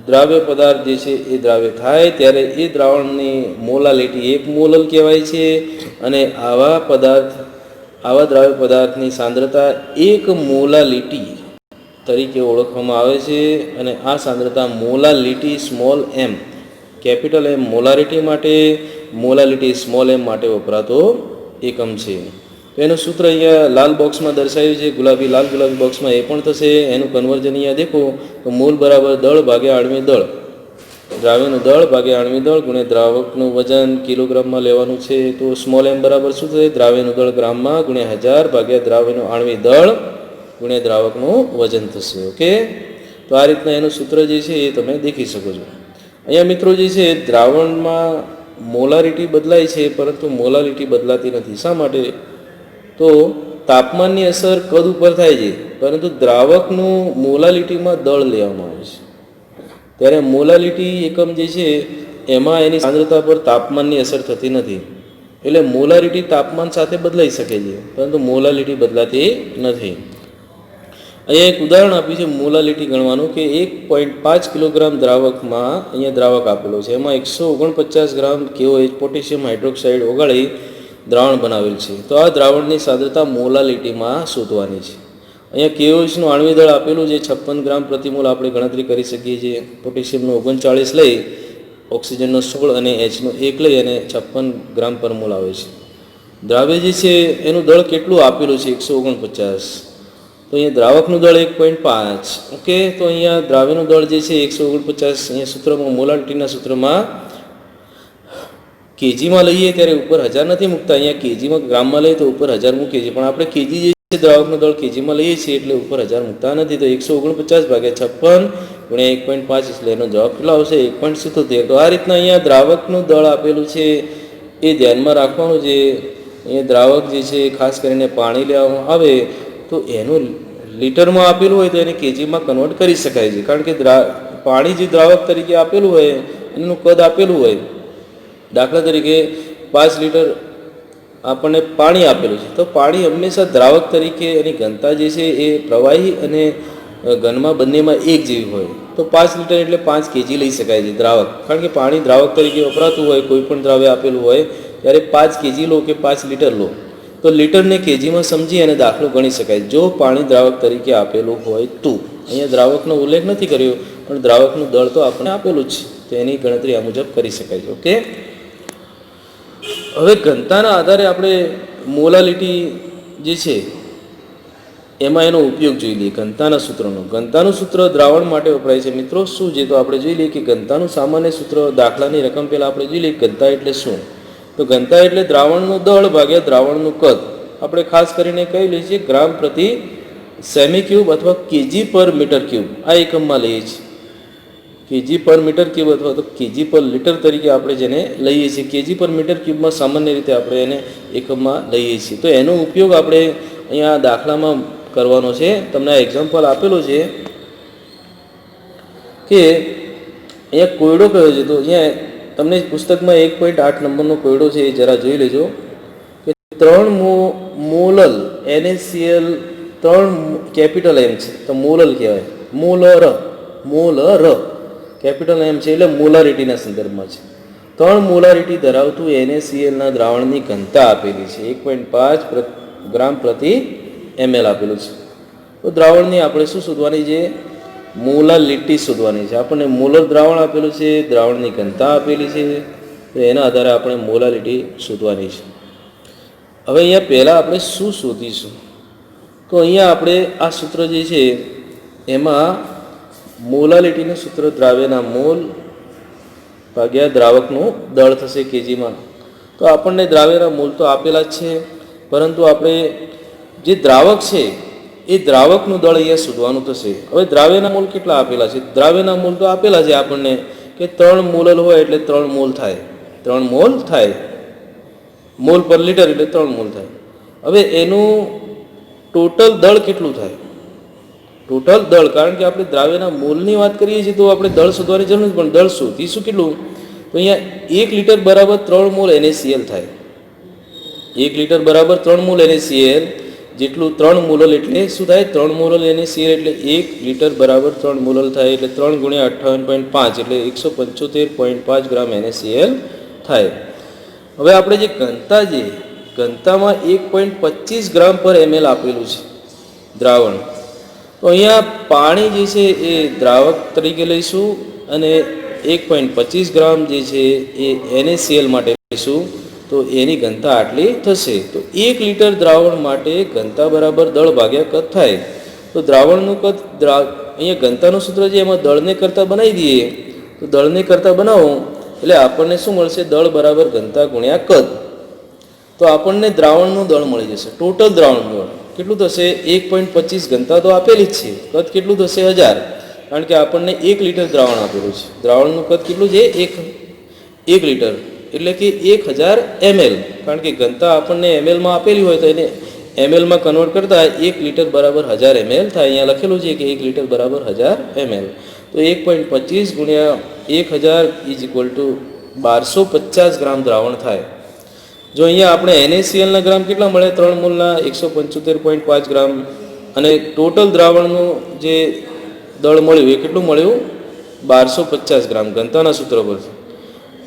દ્રાવ્ય પદાર્થ જે છે એ દ્રાવ્ય થાય ત્યારે એ દ્રાવણની મોલાલિટી 1 મોલલ કહેવાય છે અને આવા દ્રાવ્ય પદાર્થની સાંદ્રતા 1 મોલાલિટી તરીકે ઓળખવામાં આવે છે અને આ સાંદ્રતા molality small m capital M molarity માટે, મોલાલિટી સ્મોલ m માટે વપરાતો એકમ છે. તો એનું સૂત્ર અહીંયા લાલ બોક્સમાં દર્શાવ્યું છે, લાલ ગુલાબી બોક્સમાં એ પણ થશે. એનું કન્વર્ઝન અહીંયા દેખો તો મોલ બરાબર દળ ભાગ્યા આણ્વિક દળ, દ્રાવ્યનું દળ ભાગ્યા આણ્વિક દળ ગુણ્યા દ્રાવકનું વજન કિલોગ્રામમાં લેવાનું છે. તો સ્મોલ m બરાબર શું થશે? દ્રાવ્યનું દળ ગ્રામમાં ગુણ્યા 1000 ભાગ્યા દ્રાવ્યનું આણ્વિક દળ ગુણ્યા દ્રાવકનું વજન થશે. ઓકે, તો આ રીતના એનું સૂત્ર જે છે એ તમે દેખી શકો છો. અહીંયા મિત્રો જે છે દ્રાવણમાં મોલારિટી બદલાય છે પરંતુ મોલાલિટી બદલાતી નથી. શા માટે? તો તાપમાનની અસર કદ ઉપર થાય છે પરંતુ દ્રાવકનું મોલાલિટીમાં દળ લેવામાં આવે છે. ત્યારે મોલાલિટી એકમ જે છે એમાં એની સાંદ્રતા પર તાપમાનની અસર થતી નથી. એટલે મોલારિટી તાપમાન સાથે બદલાઈ શકે છે પરંતુ મોલાલિટી બદલાતી નથી. અહીંયા એક ઉદાહરણ આપ્યું છે મોલાલિટી ગણવાનું કે 1.5 કિલોગ્રામ દ્રાવકમાં અહીંયા દ્રાવક આપેલો છે, એમાં 149 ગ્રામ KOH પોટેશિયમ હાઇડ્રોક્સાઇડ ઓગાળી દ્રાવણ બનાવેલ છે. તો આ દ્રાવણની સાંદ્રતા મોલાલિટીમાં શોધવાની છે. અહીંયા KOHનું આણ્વિક દળ આપેલું છે 56 ગ્રામ પ્રતિમોલ આપણે ગણતરી કરી શકીએ છીએ. પોટેશિયમનું 39 લઈ, ઓક્સિજનનો 16 અને Hનો 1 લઈ અને 56 ગ્રામ પર મોલ આવે છે. દ્રાવ્ય જે છે એનું દળ કેટલું આપેલું છે? 149. તો અહીંયા દ્રાવકનું દળ 1.5. ઓકે, તો અહીંયા દ્રાવ્યનું દળ જે છે 149. અહીંયા સૂત્રમાં મોલાલિટીના સૂત્રમાં કેજીમાં લઈએ ત્યારે ઉપર 1000 નથી મૂકતા, અહીંયા કેજીમાં ગ્રામમાં લઈએ તો ઉપર 1000 મૂકીએ છીએ, પણ આપણે કેજી જે છે દ્રાવકનું દળ કેજીમાં લઈએ છીએ એટલે ઉપર 1000 મૂકતા નથી. તો 149 ભાગ્યા 56 ગુણ્યા 1.5 એટલે એનો જવાબ કેટલો આવશે? 1.77. તો આ રીતના અહીંયા દ્રાવકનું દળ આપેલું છે એ ધ્યાનમાં રાખવાનું છે. અહીંયા દ્રાવક જે છે ખાસ કરીને પાણી લેવામાં આવે તો એનું લીટરમાં આપેલું હોય તો એને કેજીમાં કન્વર્ટ કરી શકાય છે, કારણ કે પાણી જે દ્રાવક તરીકે આપેલું હોય એનું કદ આપેલું હોય. દાખલા તરીકે 5 લીટર આપણને પાણી આપેલું છે, તો પાણી હંમેશા દ્રાવક તરીકે એની ઘનતા જે છે એ પ્રવાહી અને ઘનમાં બંનેમાં એક જેવી હોય. તો 5 લીટર એટલે 5 કેજી લઈ શકાય છે દ્રાવક, કારણ કે પાણી દ્રાવક તરીકે વપરાતું હોય, કોઈ પણ દ્રાવ્ય આપેલું હોય ત્યારે 5 કેજી લો કે 5 લીટર લો તો લીટરને કેજીમાં સમજી અને દાખલો ગણી શકાય જો પાણી દ્રાવક તરીકે આપેલું હોય તો. અહીંયા દ્રાવકનો ઉલ્લેખ નથી કર્યો, પણ દ્રાવકનું દળ તો આપણને આપેલું જ છે, તો એની ગણતરી આ મુજબ કરી શકાય છે. ઓકે, હવે ઘનતાના આધારે આપણે મોલાલિટી જે છે એમાં એનો ઉપયોગ જોઈ લઈએ. ઘનતાના સૂત્રનો. ઘનતાનું સૂત્ર દ્રાવણ માટે વપરાય છે મિત્રો. શું છે તો આપણે જોઈ લઈએ કે ઘનતાનું સામાન્ય સૂત્ર દાખલાની રકમ પહેલાં આપણે જોઈ લઈએ ઘનતા એટલે શું. તો ઘનતા એટલે દ્રાવણનું દળ ભાગ્યા દ્રાવણનું કદ. આપણે ખાસ કરીને કઈ લઈએ છીએ? ગ્રામ પ્રતિ સેમી ક્યુબ અથવા કેજી પર મીટર ક્યુબ આ એકમમાં લઈએ છીએ. કેજી પર મીટર ક્યુબ અથવા તો કેજી પર લીટર તરીકે આપણે જેને લઈએ છીએ. કેજી પર મીટર ક્યુબમાં સામાન્ય રીતે આપણે એને એકમમાં લઈએ છીએ. તો એનો ઉપયોગ આપણે અહીંયા દાખલામાં કરવાનો છે. તમને આ એક્ઝામ્પલ આપેલો છે કે અહીંયા કોયડો કયો છે, તો અહીંયા તમને પુસ્તકમાં 1.8 નંબરનો કોયડો છે એ જરા જોઈ લેજો કે 3 મોલલ NaCl 3 કેપિટલ M છે તો મોલલ કહેવાય. મોલર કેપિટલ M છે એટલે મોલારિટીના સંદર્ભમાં છે. 3 મોલારિટી ધરાવતું NaClના દ્રાવણની ઘનતા આપેલી છે 1.5 ગ્રામ પ્રતિ ml આપેલું છે. તો દ્રાવણની આપણે શું શોધવાની છે? મોલાલિટી શોધવાની છે. આપણને મોલર દ્રાવણ આપેલું છે, દ્રાવણની ઘનતા આપેલી છે, તો એના આધારે આપણે મોલાલિટી શોધવાની છે. હવે અહીંયા પહેલાં આપણે શું શોધીશું? તો અહીંયા આપણે આ સૂત્ર જે છે એમાં મોલાલિટીનું સૂત્ર દ્રાવ્યના મોલ ભાગ્યા દ્રાવકનું દળ થશે કેજીમાં. તો આપણને દ્રાવ્યના મોલ તો આપેલા જ છે, પરંતુ આપણે જે દ્રાવક છે એ દ્રાવકનું દળ અહીંયા શોધવાનું થશે. હવે દ્રાવ્યના મોલ કેટલા આપેલા છે? દ્રાવ્યના મોલ તો આપેલા છે આપણને કે 3 મોલલ હોય એટલે 3 મોલ થાય. 3 મોલ થાય, મોલ પર લીટર એટલે 3 મોલ થાય. હવે એનું ટોટલ દળ કેટલું થાય? ટોટલ દળ, કારણ કે આપણે દ્રાવ્યના મોલની વાત કરીએ છીએ તો આપણે દળ શોધવાની જરૂર નથી, પણ દળ શોધીશું કેટલું? તો અહીંયા 1 લીટર બરાબર 3 મોલ NaCl થાય. 1 લીટર બરાબર 3 મોલ NaCl જેટલું 3 મોલલ એટલે શું થાય? 3 મોલલ NaCl એટલે 1 લીટર બરાબર 3 મોલલ થાય એટલે 3 ગુણ્યા 58.5 એટલે 175.5 ગ્રામ NaCl થાય. હવે આપણે જે ઘનતા છે, ઘનતામાં 1.25 ગ્રામ પર ml આપેલું છે દ્રાવણ. તો અહીંયા પાણી જે છે એ દ્રાવક તરીકે લઈશું અને 1.25 ગ્રામ જે છે એ NaCl માટે લઈશું, તો એની ઘનતા આટલી થશે. તો 1 લીટર દ્રાવણ માટે ઘનતા બરાબર દળ ભાગ્યા કદ થાય. તો દ્રાવણનું કદ અહીંયા ઘનતાનું સૂત્ર છે એમાં દળને કરતાં બનાવી દઈએ. તો દળને કરતાં બનાવો એટલે આપણને શું મળશે? દળ બરાબર ઘનતા ગુણ્યા કદ. તો આપણને દ્રાવણનું દળ મળી જશે. ટોટલ દ્રાવણનું દળ કેટલું થશે? 1.25 ઘનતા તો આપેલી જ છે, કદ કેટલું થશે? 1000, કારણ કે આપણને 1 લીટર દ્રાવણ આપેલું છે. દ્રાવણનું કદ કેટલું છે? 1 લીટર એટલે કે 1000 ml, કારણ કે ઘનતા આપણને mlમાં આપેલી હોય તો એને mlમાં કન્વર્ટ કરતા 1 લીટર બરાબર 1000 ml થાય. અહીંયા લખેલું છે કે 1 લીટર બરાબર 1000 ml. તો 1.25 ગુણ્યા 1000 ઇઝ ઇક્વલ ટુ 1250 ગ્રામ દ્રાવણ થાય. જો અહીંયા આપણે NaClના ગ્રામ કેટલા મળે? 3 મોલના 175.5 ગ્રામ, અને ટોટલ દ્રાવણનું જે દળ મળ્યું એ કેટલું મળ્યું? 1250 ગ્રામ ઘનતાના સૂત્ર પરથી.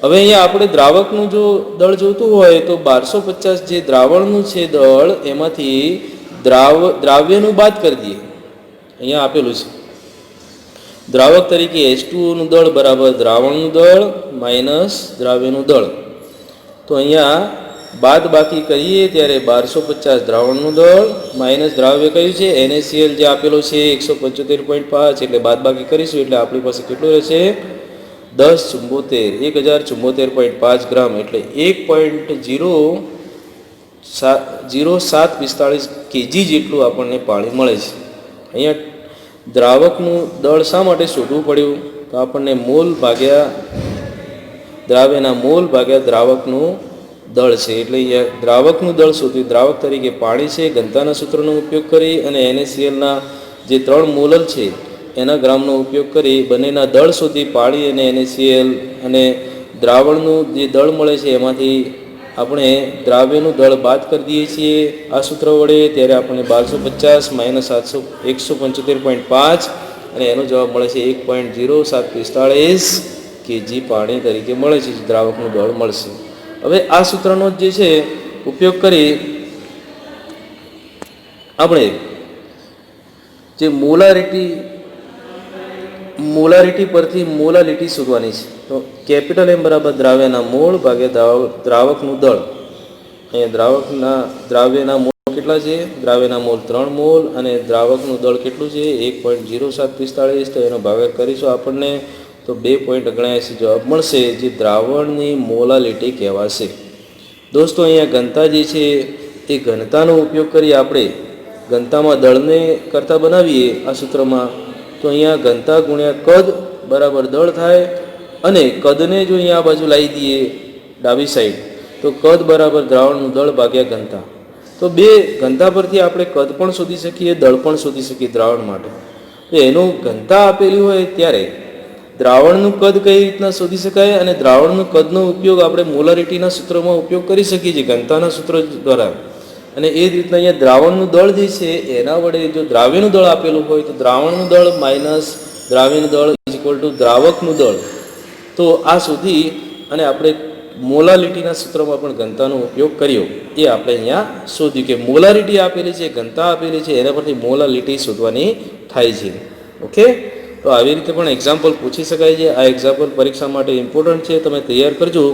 હવે અહીંયા આપણે દ્રાવકનું જો દળ જોતું હોય તો 1250 જે દ્રાવણનું છે દળ એમાંથી દ્રાવ્યનું બાદ કરી દઈએ. અહીંયા આપેલું છે દ્રાવક તરીકે H2O નું દળ બરાબર દ્રાવણનું દળ માઇનસ દ્રાવ્યનું દળ. તો અહીંયા બાદ બાકી કરીએ ત્યારે 1250 દ્રાવણનું દળ માઇનસ દ્રાવ્ય કયું છે? NaCl જે આપેલો છે 175.5, એટલે બાદ બાકી કરીશું એટલે આપણી પાસે કેટલું રહેશે? 1074 ગ્રામ એટલે 1.0745 કેજી જેટલું આપણને પાણી મળે છે. અહીંયા દ્રાવકનું દળ શા માટે શોધવું પડ્યું? તો આપણને મોલ ભાગ્યા દ્રાવ્યના મોલ ભાગ્યા દ્રાવકનું દળ છે, એટલે અહીંયા દ્રાવકનું દળ શોધ્યું. દ્રાવક તરીકે પાણી છે. ઘનતાના સૂત્રનો ઉપયોગ કરી અને NaClના જે 3 મોલર છે એના ગ્રામનો ઉપયોગ કરી બંનેના દળ શોધી. પાણી અને NaCl અને દ્રાવણનું જે દળ મળે છે એમાંથી આપણે દ્રાવ્યનું દળ બાદ કરી દઈએ છીએ આ સૂત્ર વડે, ત્યારે આપણને 1250 - 175.5 અને એનો જવાબ મળે છે 1.0745 kg પાણી તરીકે મળે છે, દ્રાવકનું દળ મળશે. હવે આ સૂત્રનો જે છે ઉપયોગ કરી આપણે જે મોલારિટી પરથી મોલાલિટી શોધવાની છે. તો કેપિટલ M બરાબર દ્રાવ્યના મોલ ભાગ્યા દ્રાવકનું દળ. અહીંયા દ્રાવ્યના મોલ કેટલા છે? દ્રાવ્યના મોલ 3 મોલ અને દ્રાવકનું દળ કેટલું છે? 1.0745. તો એનો ભાગાકાર કરીશું આપણને તો 2.79 જવાબ મળશે, જે દ્રાવણની મોલાલિટી કહેવાશે. દોસ્તો અહીંયા ઘનતા જે છે એ ઘનતાનો ઉપયોગ કરી આપણે ઘનતામાં દળને કરતા બનાવીએ આ સૂત્રમાં, તો અહીંયા ઘનતા ગુણ્યા કદ બરાબર દળ થાય, અને કદને જો અહીંયા આ બાજુ લાવી દઈએ ડાબી સાઈડ, તો કદ બરાબર દ્રાવણનું દળ ભાગ્યા ઘનતા. તો બે ઘનતા પરથી આપણે કદ પણ શોધી શકીએ, દળ પણ શોધી શકીએ દ્રાવણ માટે. તો એનું ઘનતા આપેલી હોય ત્યારે દ્રાવણનું કદ કઈ રીતના શોધી શકાય, અને દ્રાવણનું કદનો ઉપયોગ આપણે મોલારિટીના સૂત્રમાં ઉપયોગ કરી શકીએ છીએ ઘનતાના સૂત્ર દ્વારા. અને એ જ રીતના અહીંયા દ્રાવણનું દળ જે છે એના વડે જો દ્રાવ્યનું દળ આપેલું હોય તો દ્રાવણનું દળ માઇનસ દ્રાવ્યનું દળ = દ્રાવકનું દળ. તો આ શોધી અને આપણે મોલાલિટીના સૂત્રમાં પણ ઘનતાનો ઉપયોગ કર્યો. એ આપણે અહીંયા શોધ્યું કે મોલારિટી આપેલી છે, ઘનતા આપેલી છે, એના પરથી મોલાલિટી શોધવાની થાય છે. ઓકે, તો આવી રીતે પણ એક્ઝામ્પલ પૂછી શકાય છે. આ એક્ઝામ્પલ પરીક્ષા માટે ઇમ્પોર્ટન્ટ છે, તમે તૈયાર કરજો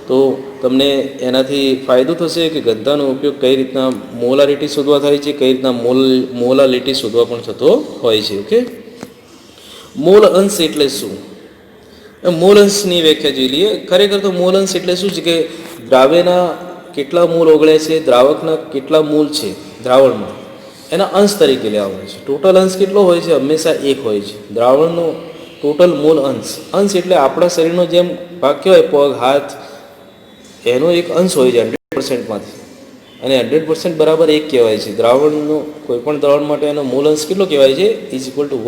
તો તમને એનાથી ફાયદો થશે કે ઘનતાનો ઉપયોગ કઈ રીતના મોલારિટી શોધવા થાય છે, કઈ રીતના મોલાલિટી શોધવા પણ થતો હોય છે. ઓકે, મોલ અંશ એટલે શું? મોલ અંશની વ્યાખ્યા જોઈ લઈએ. ખરેખર તો મોલ અંશ એટલે શું છે કે દ્રાવ્યના કેટલા મૂલ ઓગળ્યા છે, દ્રાવકના કેટલા મૂલ છે દ્રાવણમાં, એના અંશ તરીકે લેવામાં છે. ટોટલ અંશ કેટલો હોય છે? હંમેશા 1 હોય છે. દ્રાવણનો ટોટલ મૂલ અંશ. અંશ એટલે આપણા શરીરનો જેમ ભાગ કહેવાય, પગ, હાથ, એનો એક અંશ હોય છે 100%માંથી, અને 100% બરાબર 1 કહેવાય છે. દ્રાવણનો કોઈપણ દ્રાવણ માટે એનો મૂલ અંશ કેટલો કહેવાય છે? =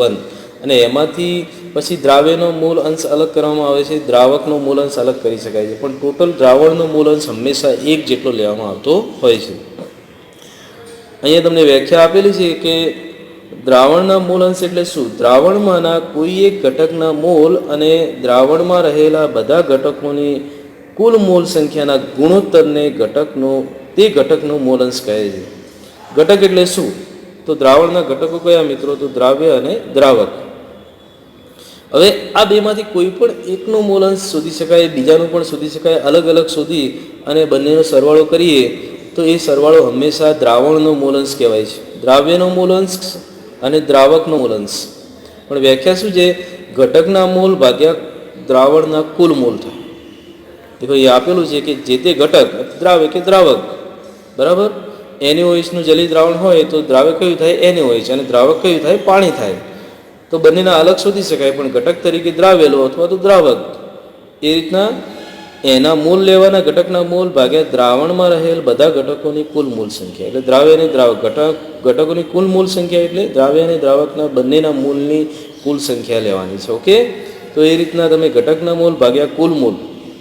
1. અને એમાંથી પછી દ્રાવ્યનો મૂલ અંશ અલગ કરવામાં આવે છે, દ્રાવકનો મૂલ અંશ અલગ કરી શકાય છે, પણ ટોટલ દ્રાવણનો મૂલ અંશ હંમેશા 1 જેટલો લેવામાં આવતો હોય છે. અહીંયા તમને વ્યાખ્યા આપેલી છે કે દ્રાવણના મૂલ અંશ એટલે શું? દ્રાવણમાંના કોઈ એક ઘટકના મોલ અને દ્રાવણમાં રહેલા બધા ઘટકોની કુલ મોલ સંખ્યાના ગુણોત્તરને તે ઘટકનો મોલ અંશ કહે છે. ઘટક એટલે શું? તો દ્રાવણના ઘટકો કયા મિત્રો? તો દ્રાવ્ય અને દ્રાવક. હવે આ બેમાંથી કોઈ પણ એકનો મોલ અંશ શોધી શકાય, બીજાનું પણ શોધી શકાય. અલગ અલગ શોધી અને બંનેનો સરવાળો કરીએ તો એ સરવાળો હંમેશા દ્રાવણનો મૂલ અંશ કહેવાય છે. દ્રાવ્યનો મૂલ અંશ અને દ્રાવકનો મૂલ અંશ. પણ વ્યાખ્યા શું છે? ઘટકના મૂલ ભાગ્યા દ્રાવણના કુલ મૂલ થાય. દેખો એ આપેલું છે કે જે તે ઘટક દ્રાવ્ય કે દ્રાવક બરાબર, NaOHનું જલી દ્રાવણ હોય તો દ્રાવ્ય કયું થાય? NaOH. અને દ્રાવક કયું થાય? પાણી થાય. તો બંનેના અલગ શોધી શકાય, પણ ઘટક તરીકે દ્રાવ્ય લો અથવા તો દ્રાવક. એ રીતના એના મૂલ લેવાના, ઘટકના મૂલ ભાગ્યા દ્રાવણમાં રહેલ બધા ઘટકોની કુલ મૂલ સંખ્યા, એટલે દ્રાવ્ય અને દ્રાવક. ઘટકોની કુલ મૂલ સંખ્યા એટલે દ્રાવ્ય અને દ્રાવકના બંનેના મૂલની કુલ સંખ્યા લેવાની છે. ઓકે, તો એ રીતના તમે ઘટકના મૂલ ભાગ્યા કુલ મૂલ,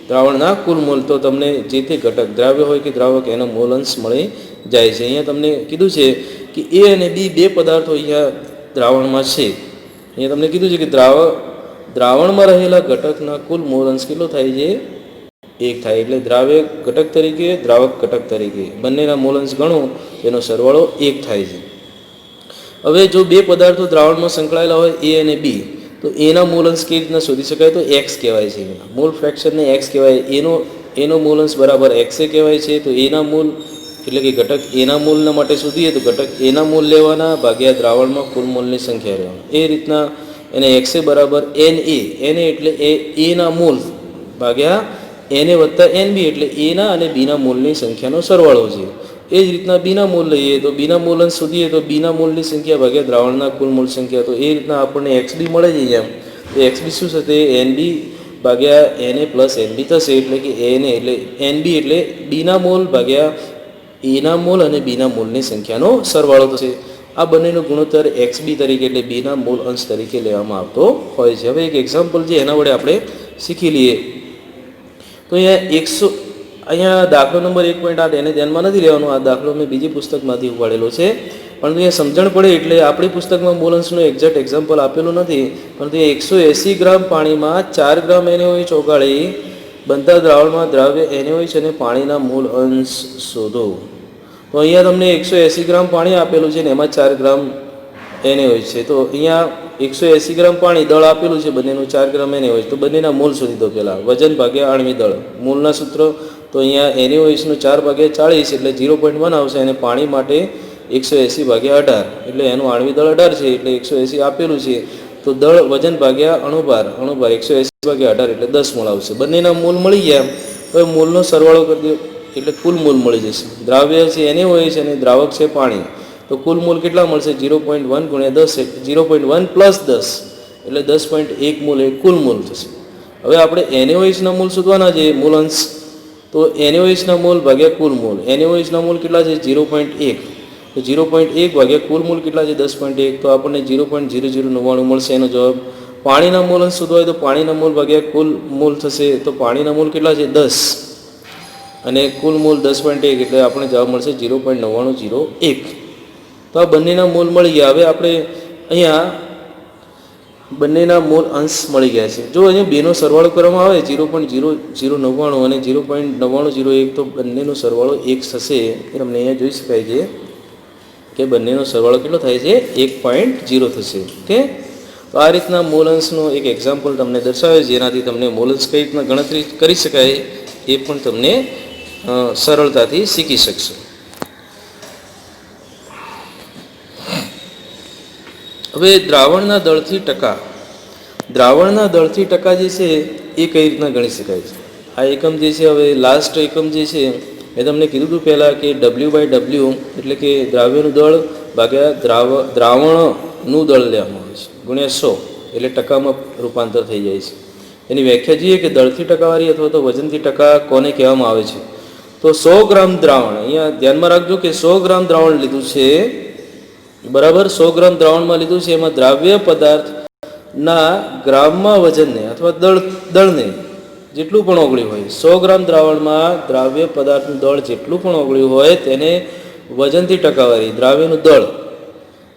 દ્રાવણના કુલ મૂલ, તો તમને જે તે ઘટક દ્રાવ્ય હોય કે દ્રાવક એનો મૂલ અંશ મળી જાય છે. અહીંયા તમને કીધું છે કે A અને B બે પદાર્થો અહીંયા દ્રાવણમાં છે. અહીંયા તમને કીધું છે કે દ્રાવણમાં રહેલા ઘટકના કુલ મૂલ અંશ કેટલો થાય છે? 1 થાય. એટલે દ્રાવ્ય ઘટક તરીકે, દ્રાવક ઘટક તરીકે બંનેના મૂલ અંશ ગણો એનો સરવાળો 1 થાય છે. હવે જો બે પદાર્થો દ્રાવણમાં સંકળાયેલા હોય A અને B, તો એના મૂલ અંશ કેવી રીતના શોધી શકાય? તો x કહેવાય છે. મૂળ ફ્રેક્શનને x કહેવાય. એનો મૂલ અંશ બરાબર x કહેવાય છે. તો એના મૂલ એટલે કે ઘટક એના મૂલના માટે શોધીએ તો ઘટક એના મૂલ લેવાના ભાગ્યા દ્રાવણમાં કુલ મૂલની સંખ્યા લેવાના. એ રીતના એને x બરાબર Na એટલે એના મૂલ ભાગ્યા Na વત્તા Nb એટલે એના અને બીના મૂલની સંખ્યાનો સરવાળો છે. એ એ જ રીતના બીના મૂળ લઈએ તો બીના મૂળ અંશ શોધીએ તો બીના મૂળની સંખ્યા ભાગ્યા દ્રાવણના કુલ મૂળ સંખ્યા, તો એ રીતના આપણને એક્સબી મળે છે અહીંયા. તો એક્સબી શું થશે? એનબી ભાગ્યા એને પ્લસ એનબી થશે, એટલે કે એને એટલે એનબી એટલે બીના મૂળ ભાગ્યા એના મૂળ અને બીના મૂળની સંખ્યાનો સરવાળો થશે. આ બંનેનો ગુણોત્તર એક્સબી તરીકે એટલે બીના મૂળ અંશ તરીકે લેવામાં આવતો હોય છે. હવે એક એક્ઝામ્પલ છે એના વડે આપણે શીખી લઈએ. તો અહીંયા દાખલો નંબર 1.8 એને ધ્યાનમાં નથી લેવાનો. આ દાખલો મેં બીજી પુસ્તકમાંથી ઉપાડેલો છે, પરંતુ અહીંયા સમજણ પડે એટલે આપણી પુસ્તકમાં મૂળ અંશનું એક્ઝેક્ટ એક્ઝામ્પલ આપેલું નથી, પરંતુ 180 ગ્રામ પાણીમાં 4 ગ્રામ NaOH ઓગાળી બનતા દ્રાવણમાં દ્રાવ્ય NaOH અને પાણીના મૂળ અંશ શોધો. તો અહીંયા તમને 180 ગ્રામ પાણી આપેલું છે ને એમાં 4 ગ્રામ NaOH છે. તો અહીંયા 180 ગ્રામ પાણી દળ આપેલું છે બંનેનું 4 ગ્રામ NaOH, તો બંનેના મૂળ શોધી દો. પહેલાં વજન ભાગ્યા આણ્વિક દળ મૂળના સૂત્ર, તો અહીંયા NaOHનું 4/40 એટલે 0.1 આવશે, અને પાણી માટે 180/18 એટલે એનું આણ્વિક દળ 18 છે, એટલે 180 આપેલું છે. તો દળ વજન ભાગ્યા અણુભાર 180/18 એટલે 10 મૂળ આવશે. બંનેના મૂળ મળી ગયા. હવે મૂળનો સરવાળો કરી દો એટલે કુલ મૂળ મળી જશે. દ્રાવ્ય છે NaOH અને દ્રાવક છે પાણી, તો કુલ મૂળ કેટલા મળશે? 0.1 ગુણ્યા 10 0.1 પ્લસ 10 એટલે 10.1 મૂળ એ કુલ મૂળ થશે. હવે આપણે NaOHના મૂળ શોધવાના છે, મૂળ અંશ. તો NaOHના મૂળ ભાગ્યા કુલ મૂળ, NaOHના મૂળ કેટલા છે? 0.1, તો 0.1 ભાગ્યા કુલ મૂળ કેટલા છે? 10.1, તો આપણને 0.0099 મળશે એનો જવાબ. પાણીના મૂળ અંશ શોધવા હોય તો પાણીના મૂળ ભાગ્યા કુલ મૂળ થશે, તો પાણીના મૂળ કેટલા છે? 10 અને કુલ મૂળ 10.1 એટલે આપણે જવાબ મળશે 0.9901. તો આ બંનેના મૂળ મળી ગયા. હવે આપણે અહીંયા બંનેના મૂળ અંશ મળી ગયા છે. જો અહીંયા બેનો સરવાળો કરવામાં આવે 0.0099 અને 0.9901, તો બંનેનો સરવાળો 1 થશે. એ તમને અહીંયા જોઈ શકાય છે કે બંનેનો સરવાળો કેટલો થાય છે? 1.0 થશે. ઓકે, તો આ રીતના મૂળ અંશનો એક એક્ઝામ્પલ તમને દર્શાવે છે, જેનાથી તમને મૂળ અંશ કઈ રીતના ગણતરી કરી શકાય એ પણ તમને સરળતાથી શીખી શકશો. હવે દ્રાવણના દળથી ટકા, દ્રાવણના દળથી ટકા જે છે એ કઈ રીતના ગણી શકાય છે? આ એકમ જે છે, હવે લાસ્ટ એકમ જે છે મેં તમને કીધું હતું પહેલાં કે W/W એટલે કે દ્રાવ્યનું દળ ભાગ્યા દ્રાવણનું દળ લેવામાં આવે છે ગુણ્યા 100 એટલે ટકામાં રૂપાંતર થઈ જાય છે. એની વ્યાખ્યા જોઈએ કે દળથી ટકાવારી અથવા તો વજનથી ટકા કોને કહેવામાં આવે છે? તો 100 ગ્રામ દ્રાવણ, અહીંયા ધ્યાનમાં રાખજો કે 100 ગ્રામ દ્રાવણ લીધું છે, બરાબર. 100 ગ્રામ દ્રાવણમાં લીધું છે, એમાં દ્રાવ્ય પદાર્થના ગ્રામમાં વજનને અથવા દળને જેટલું પણ ઓગળ્યું હોય, 100 ગ્રામ દ્રાવણમાં દ્રાવ્ય પદાર્થનું દળ જેટલું પણ ઓગળ્યું હોય તેને વજનથી ટકાવારી, દ્રાવ્યનું દળ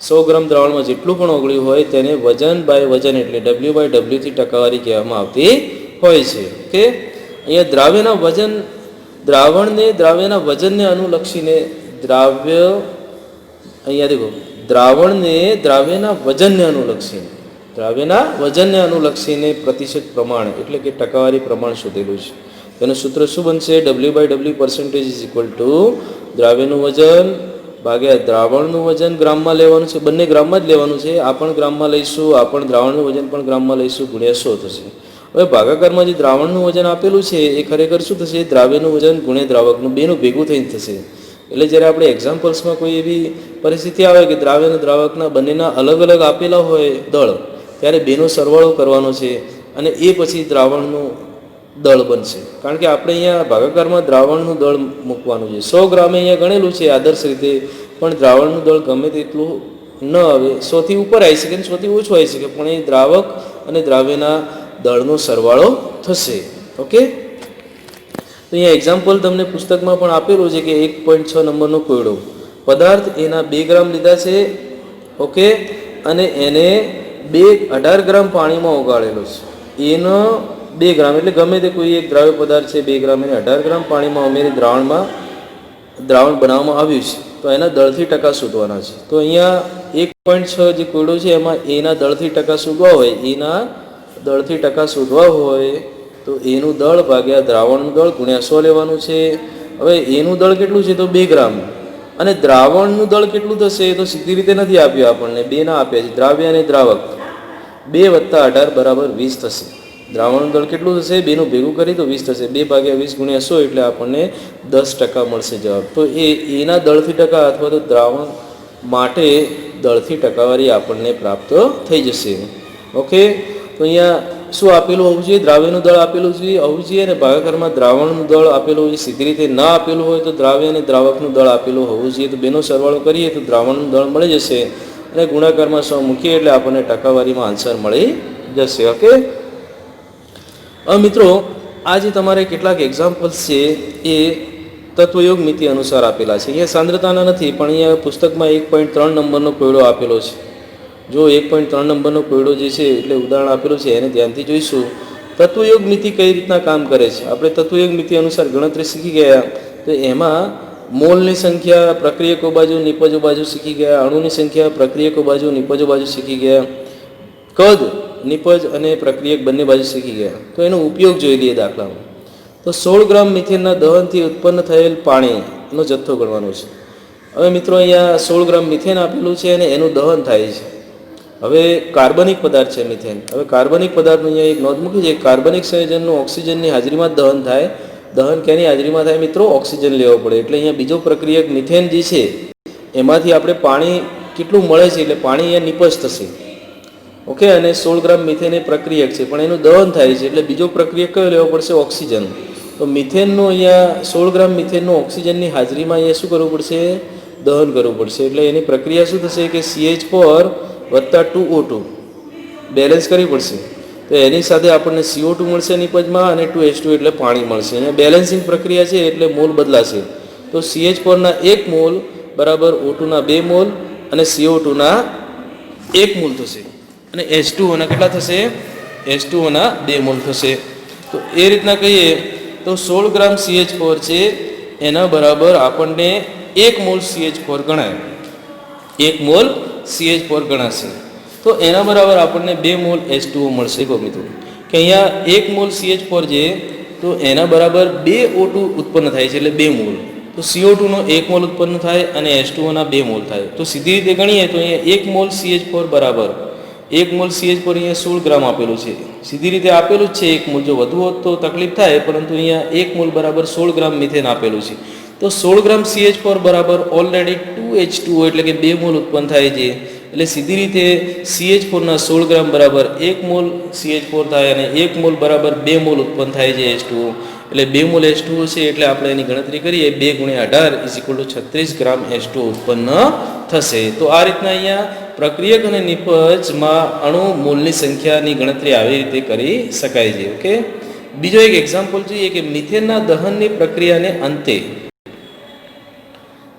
100 ગ્રામ દ્રાવણમાં જેટલું પણ ઓગળ્યું હોય તેને વજન બાય વજન એટલે W/W થી ટકાવારી કહેવામાં આવતી હોય છે. ઓકે, અહીંયા દ્રાવ્યના વજન, દ્રાવ્યના વજનને અનુલક્ષીને અહીંયા દેખો, દ્રાવ્યના વજનને અનુલક્ષીને પ્રતિશત પ્રમાણ એટલે કે ટકાવારી પ્રમાણ શોધેલું છે. તેનું સૂત્ર શું બનશે? W/W percentage is equal to દ્રાવ્યનું વજન ભાગ્યા દ્રાવણનું વજન ગ્રામમાં લેવાનું છે, બંને ગ્રામમાં જ લેવાનું છે. આ પણ ગ્રામમાં લઈશું, આ પણ દ્રાવણનું વજન પણ ગ્રામમાં લઈશું, ગુણ્યા 100 થશે. હવે ભાગાકારમાં જે દ્રાવણનું વજન આપેલું છે એ ખરેખર શું થશે? દ્રાવ્યનું વજન ગુણ્યા દ્રાવકનું, બેનું ભેગું થઈને થશે. એટલે જ્યારે આપણે એક્ઝામ્પલ્સમાં કોઈ એવી પરિસ્થિતિ આવે કે દ્રાવ્ય અને દ્રાવકના બંનેના અલગ અલગ આપેલા હોય દળ, ત્યારે બેનો સરવાળો કરવાનો છે અને એ પછી દ્રાવણનું દળ બનશે. કારણ કે આપણે અહીંયા ભાગાકારમાં દ્રાવણનું દળ મૂકવાનું છે. 100 ગ્રામે અહીંયા ગણેલું છે આદર્શ રીતે, પણ દ્રાવણનું દળ ગમે તેટલું ન આવે, 100 થી ઉપર આવી શકે, 100 થી ઓછું આવી શકે, પણ એ દ્રાવક અને દ્રાવ્યના દળનો સરવાળો થશે. ઓકે, તો અહીંયા એક્ઝામ્પલ તમને પુસ્તકમાં પણ આપેલું છે કે 1.6 નંબરનો કોયડો પદાર્થ એના 2 ગ્રામ લીધા છે. ઓકે, અને એને 18 ગ્રામ પાણીમાં ઓગાળેલો છે. એનો 2 ગ્રામ એટલે ગમે તે કોઈ એક દ્રાવ્ય પદાર્થ છે, 2 ગ્રામ એને 18 ગ્રામ પાણીમાં ઉમેરી દ્રાવણ બનાવવામાં આવ્યું છે. તો એના દળથી ટકા શોધવાના છે. તો અહીંયા 1.6 જે કોયડો છે એમાં એના દળથી ટકા શોધવા હોય તો એનું દળ ભાગ્યા દ્રાવણનું દળ ગુણ્યા 100 લેવાનું છે. હવે એનું દળ કેટલું છે? તો 2 ગ્રામ. અને દ્રાવણનું દળ કેટલું થશે? તો સીધી રીતે નથી આપ્યું આપણને, 2 ના આપ્યા છે, દ્રાવ્ય અને દ્રાવક. 2 + 18 = 20 થશે. દ્રાવણનું દળ કેટલું થશે? 2નું ભેગું કરી તો 20 થશે. 2 ભાગ્યા 20 ગુણ્યા 100 એટલે આપણને 10% મળશે જવાબ. તો એના દળથી ટકા અથવા તો દ્રાવણ માટે દળથી ટકાવારી આપણને પ્રાપ્ત થઈ જશે. ઓકે, તો અહીંયા શું આપેલું હોવું જોઈએ? દ્રાવ્યનું દળ આપેલું હોવું જોઈએ અને ભાગાકારમાં દ્રાવણનું દળ આપેલું હોય. સીધી રીતે ના આપેલું હોય તો દ્રાવ્ય અને દ્રાવકનું દળ આપેલું હોવું જોઈએ. તો બેનો સરવાળો કરીએ તો દ્રાવણનું દળ મળી જશે અને ગુણાકારમાં 100 મૂકીએ એટલે આપણને ટકાવારીમાં આન્સર મળી જશે. ઓકે, હવે મિત્રો આ જે તમારે કેટલાક એક્ઝામ્પલ્સ છે એ તત્વયોગ મિતિ અનુસાર આપેલા છે. અહીંયા સાંદ્રતાના નથી, પણ અહીંયા પુસ્તકમાં 1.3 નંબરનો કોયડો આપેલો છે. જો 1.3 નંબરનો કોયડો જે છે એટલે ઉદાહરણ આપેલું છે એને ધ્યાનથી જોઈશું. તત્વયોગ મિતિ કઈ રીતના કામ કરે છે? આપણે તત્વયોગ મિતિ અનુસાર ગણતરી શીખી ગયા. તો એમાં મોલની સંખ્યા પ્રક્રિયકો બાજુ નિપજો બાજુ શીખી ગયા. અણુની સંખ્યા પ્રક્રિયકો બાજુ નિપજો બાજુ શીખી ગયા. કદ નિપજ અને પ્રક્રિયક બંને બાજુ શીખી ગયા. તો એનો ઉપયોગ જોઈ લઈએ દાખલામાં. તો 16 ગ્રામ મિથેનના દહનથી ઉત્પન્ન થયેલ પાણીનો જથ્થો ગણવાનો છે. હવે મિત્રો અહીંયા 16 ગ્રામ મિથેન આપેલું છે અને એનું દહન થાય છે. હવે કાર્બનિક પદાર્થ છે મિથેન. હવે કાર્બનિક પદાર્થનું અહીંયા એક નોંધ મૂકી છે. કાર્બનિક સંયોજનનું ઓક્સિજનની હાજરીમાં દહન થાય. દહન કેની હાજરીમાં થાય મિત્રો? ઓક્સિજન લેવો પડે. એટલે અહીંયા બીજો પ્રક્રિયક મિથેન જે છે એમાંથી આપણે પાણી કેટલું મળે છે એટલે પાણી અહીંયા નિપજ થશે. ઓકે, અને 16 ગ્રામ મિથેન એ પ્રક્રિયક છે પણ એનું દહન થાય છે એટલે બીજો પ્રક્રિયક કયો લેવો પડશે? ઓક્સિજન. તો મિથેનનું અહીંયા 16 ગ્રામ મિથેનનું ઓક્સિજનની હાજરીમાં અહીંયા શું કરવું પડશે? દહન કરવું પડશે. એટલે એની પ્રક્રિયા શું થશે કે CH4 વત્તા 2O2 બેલેન્સ કરવી પડશે. તો એની સાથે આપણને CO2 મળશે નિપજમાં અને 2H2 એટલે પાણી મળશે. અહીંયા બેલેન્સિંગ પ્રક્રિયા છે એટલે મોલ બદલાશે. તો CH4ના 1 મોલ બરાબર O2ના 2 મોલ અને CO2ના 1 મોલ થશે અને H2ઓના કેટલા થશે? H2ઓના 2 મોલ થશે. તો એ રીતના કહીએ તો 16 ગ્રામ CH4 છે એના બરાબર આપણને 1 મોલ CH4 ગણાય. 1 મોલ CH4 ગણાશે. તો એના બરાબર આપણને 2 મોલ H2O મળશે. કહો મિત્રો કે અહીંયા 1 મોલ CH4 છે તો એના બરાબર 2 O2 ઉત્પન્ન થાય છે એટલે 2 મોલ. તો CO2નો 1 મોલ ઉત્પન્ન થાય અને H2Oના 2 મોલ થાય. તો સીધી રીતે ગણીએ તો અહીંયા 1 મોલ CH4 બરાબર 1 મોલ CH4 અહીંયા 16 ગ્રામ આપેલું છે. સીધી રીતે આપેલું જ છે 1 મોલ. જો વધુ હોત તો તકલીફ થાય, પરંતુ અહીંયા 1 મોલ બરાબર 16 ગ્રામ મિથેન આપેલું છે. તો 16 ગ્રામ CH4 બરાબર ઓલરેડી 2H2O એટલે કે 2 મોલ ઉત્પન્ન થાય છે. એટલે સીધી રીતે CH4ના 16 ગ્રામ બરાબર 1 મોલ CH4 થાય અને 1 મોલ બરાબર 2 મોલ ઉત્પન્ન થાય છે H2O. એટલે 2 મોલ H2O છે એટલે આપણે એની ગણતરી કરીએ 2 ગુણ્યા 18 = 36 ગ્રામ H2O ઉત્પન્ન થશે. તો આ રીતના અહીંયા પ્રક્રિયક અને નિપજમાં અણુ મોલની સંખ્યાની ગણતરી આવી રીતે કરી શકાય છે. ઓકે, બીજો એક એક્ઝામ્પલ જોઈએ કે મિથેનના દહનની પ્રક્રિયાને અંતે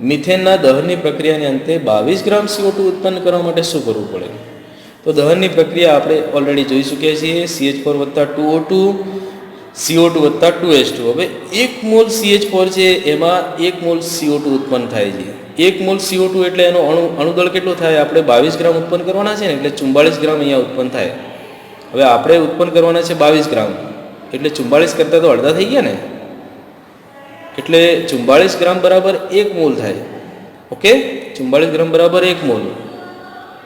22 ગ્રામ CO2 ઉત્પન્ન કરવા માટે શું કરવું પડે? તો દહનની પ્રક્રિયા આપણે ઓલરેડી જોઈ ચૂક્યા છીએ. CH4 વત્તા 2O2 CO2 વત્તા 2H2. હવે 1 મોલ CH4 છે એમાં 1 મોલ CO2 ઉત્પન્ન થાય છે. 1 મોલ CO2 એટલે એનો અણુદળ કેટલો થાય? આપણે 22 ગ્રામ ઉત્પન્ન કરવાના છે ને એટલે 44 ગ્રામ અહીંયા ઉત્પન્ન થાય. હવે આપણે ઉત્પન્ન કરવાના છે 22 ગ્રામ એટલે 44 કરતાં તો અડધા થઈ ગયા ને. એટલે 44 ગ્રામ બરાબર 1 મોલ થાય. ઓકે, 44 ગ્રામ બરાબર 1 મોલ.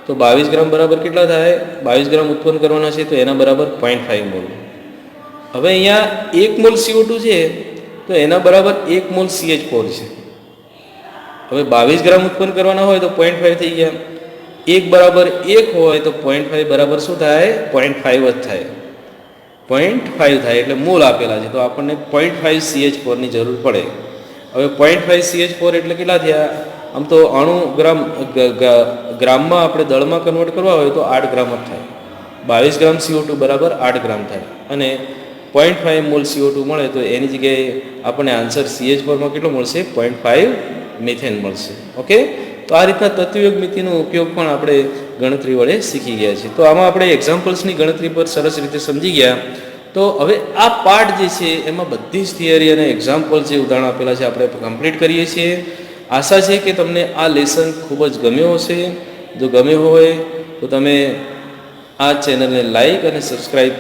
તો 22 ગ્રામ બરાબર કેટલા થાય? 22 ગ્રામ ઉત્પન્ન કરવાના છે તો એના બરાબર 0.5 મોલ. હવે અહીંયા 1 મોલ CO2 છે તો એના બરાબર 1 મોલ CH4 છે. હવે 22 ગ્રામ ઉત્પન્ન કરવાના હોય તો 0.5 થઈ ગયા. 1 બરાબર 1 હોય તો 0.5 બરાબર શું થાય? 0.5 જ થાય. 0.5 થાય એટલે મોલ આપેલા છે તો આપણને 0.5 CH4 ની જરૂર પડે. હવે 0.5 CH4 એટલે કેટલા થયા? આમ તો અણુ ગ્રામમાં આપણે દળમાં કન્વર્ટ કરવા હોય તો 8 ગ્રામ જ થાય. 22 ગ્રામ CO2 બરાબર 8 ગ્રામ થાય અને 0.5 મોલ CO2 મળે તો એની જગ્યાએ આપણને આન્સર CH4માં કેટલો મળશે? 0.5 મિથેન મળશે. ઓકે, તો આ રીતના તત્વયોગ મિતિનો ઉપયોગ પણ આપણે ગણતરી વડે શીખી ગયા છીએ. તો આમાં આપણે એક્ઝામ્પલ્સની ગણતરી પર સરસ રીતે સમજી ગયા. તો હવે આ પાર્ટ જે છે એમાં બધી જ થિયરી અને એક્ઝામ્પલ જે ઉદાહરણ આપેલા છે આપણે કમ્પ્લીટ કરીએ છીએ. આશા છે કે તમને આ લેસન ખૂબ જ ગમ્યો હશે. જો ગમ્યો હોય તો તમે આ ચેનલને લાઈક અને સબસ્ક્રાઈબ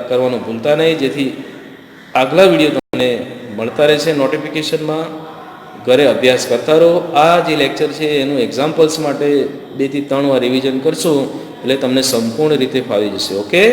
કરવાનું ભૂલતા નહીં, જેથી આગલા વિડીયો તમને મળતા રહેશે નોટિફિકેશનમાં. ઘરે અભ્યાસ કરતા રહો. આ જે લેક્ચર છે એનું એક્ઝામ્પલ્સ માટે 2 થી 3 વાર રિવિઝન કરશો એટલે તમને સંપૂર્ણ રીતે ફાવી જશે. ઓકે.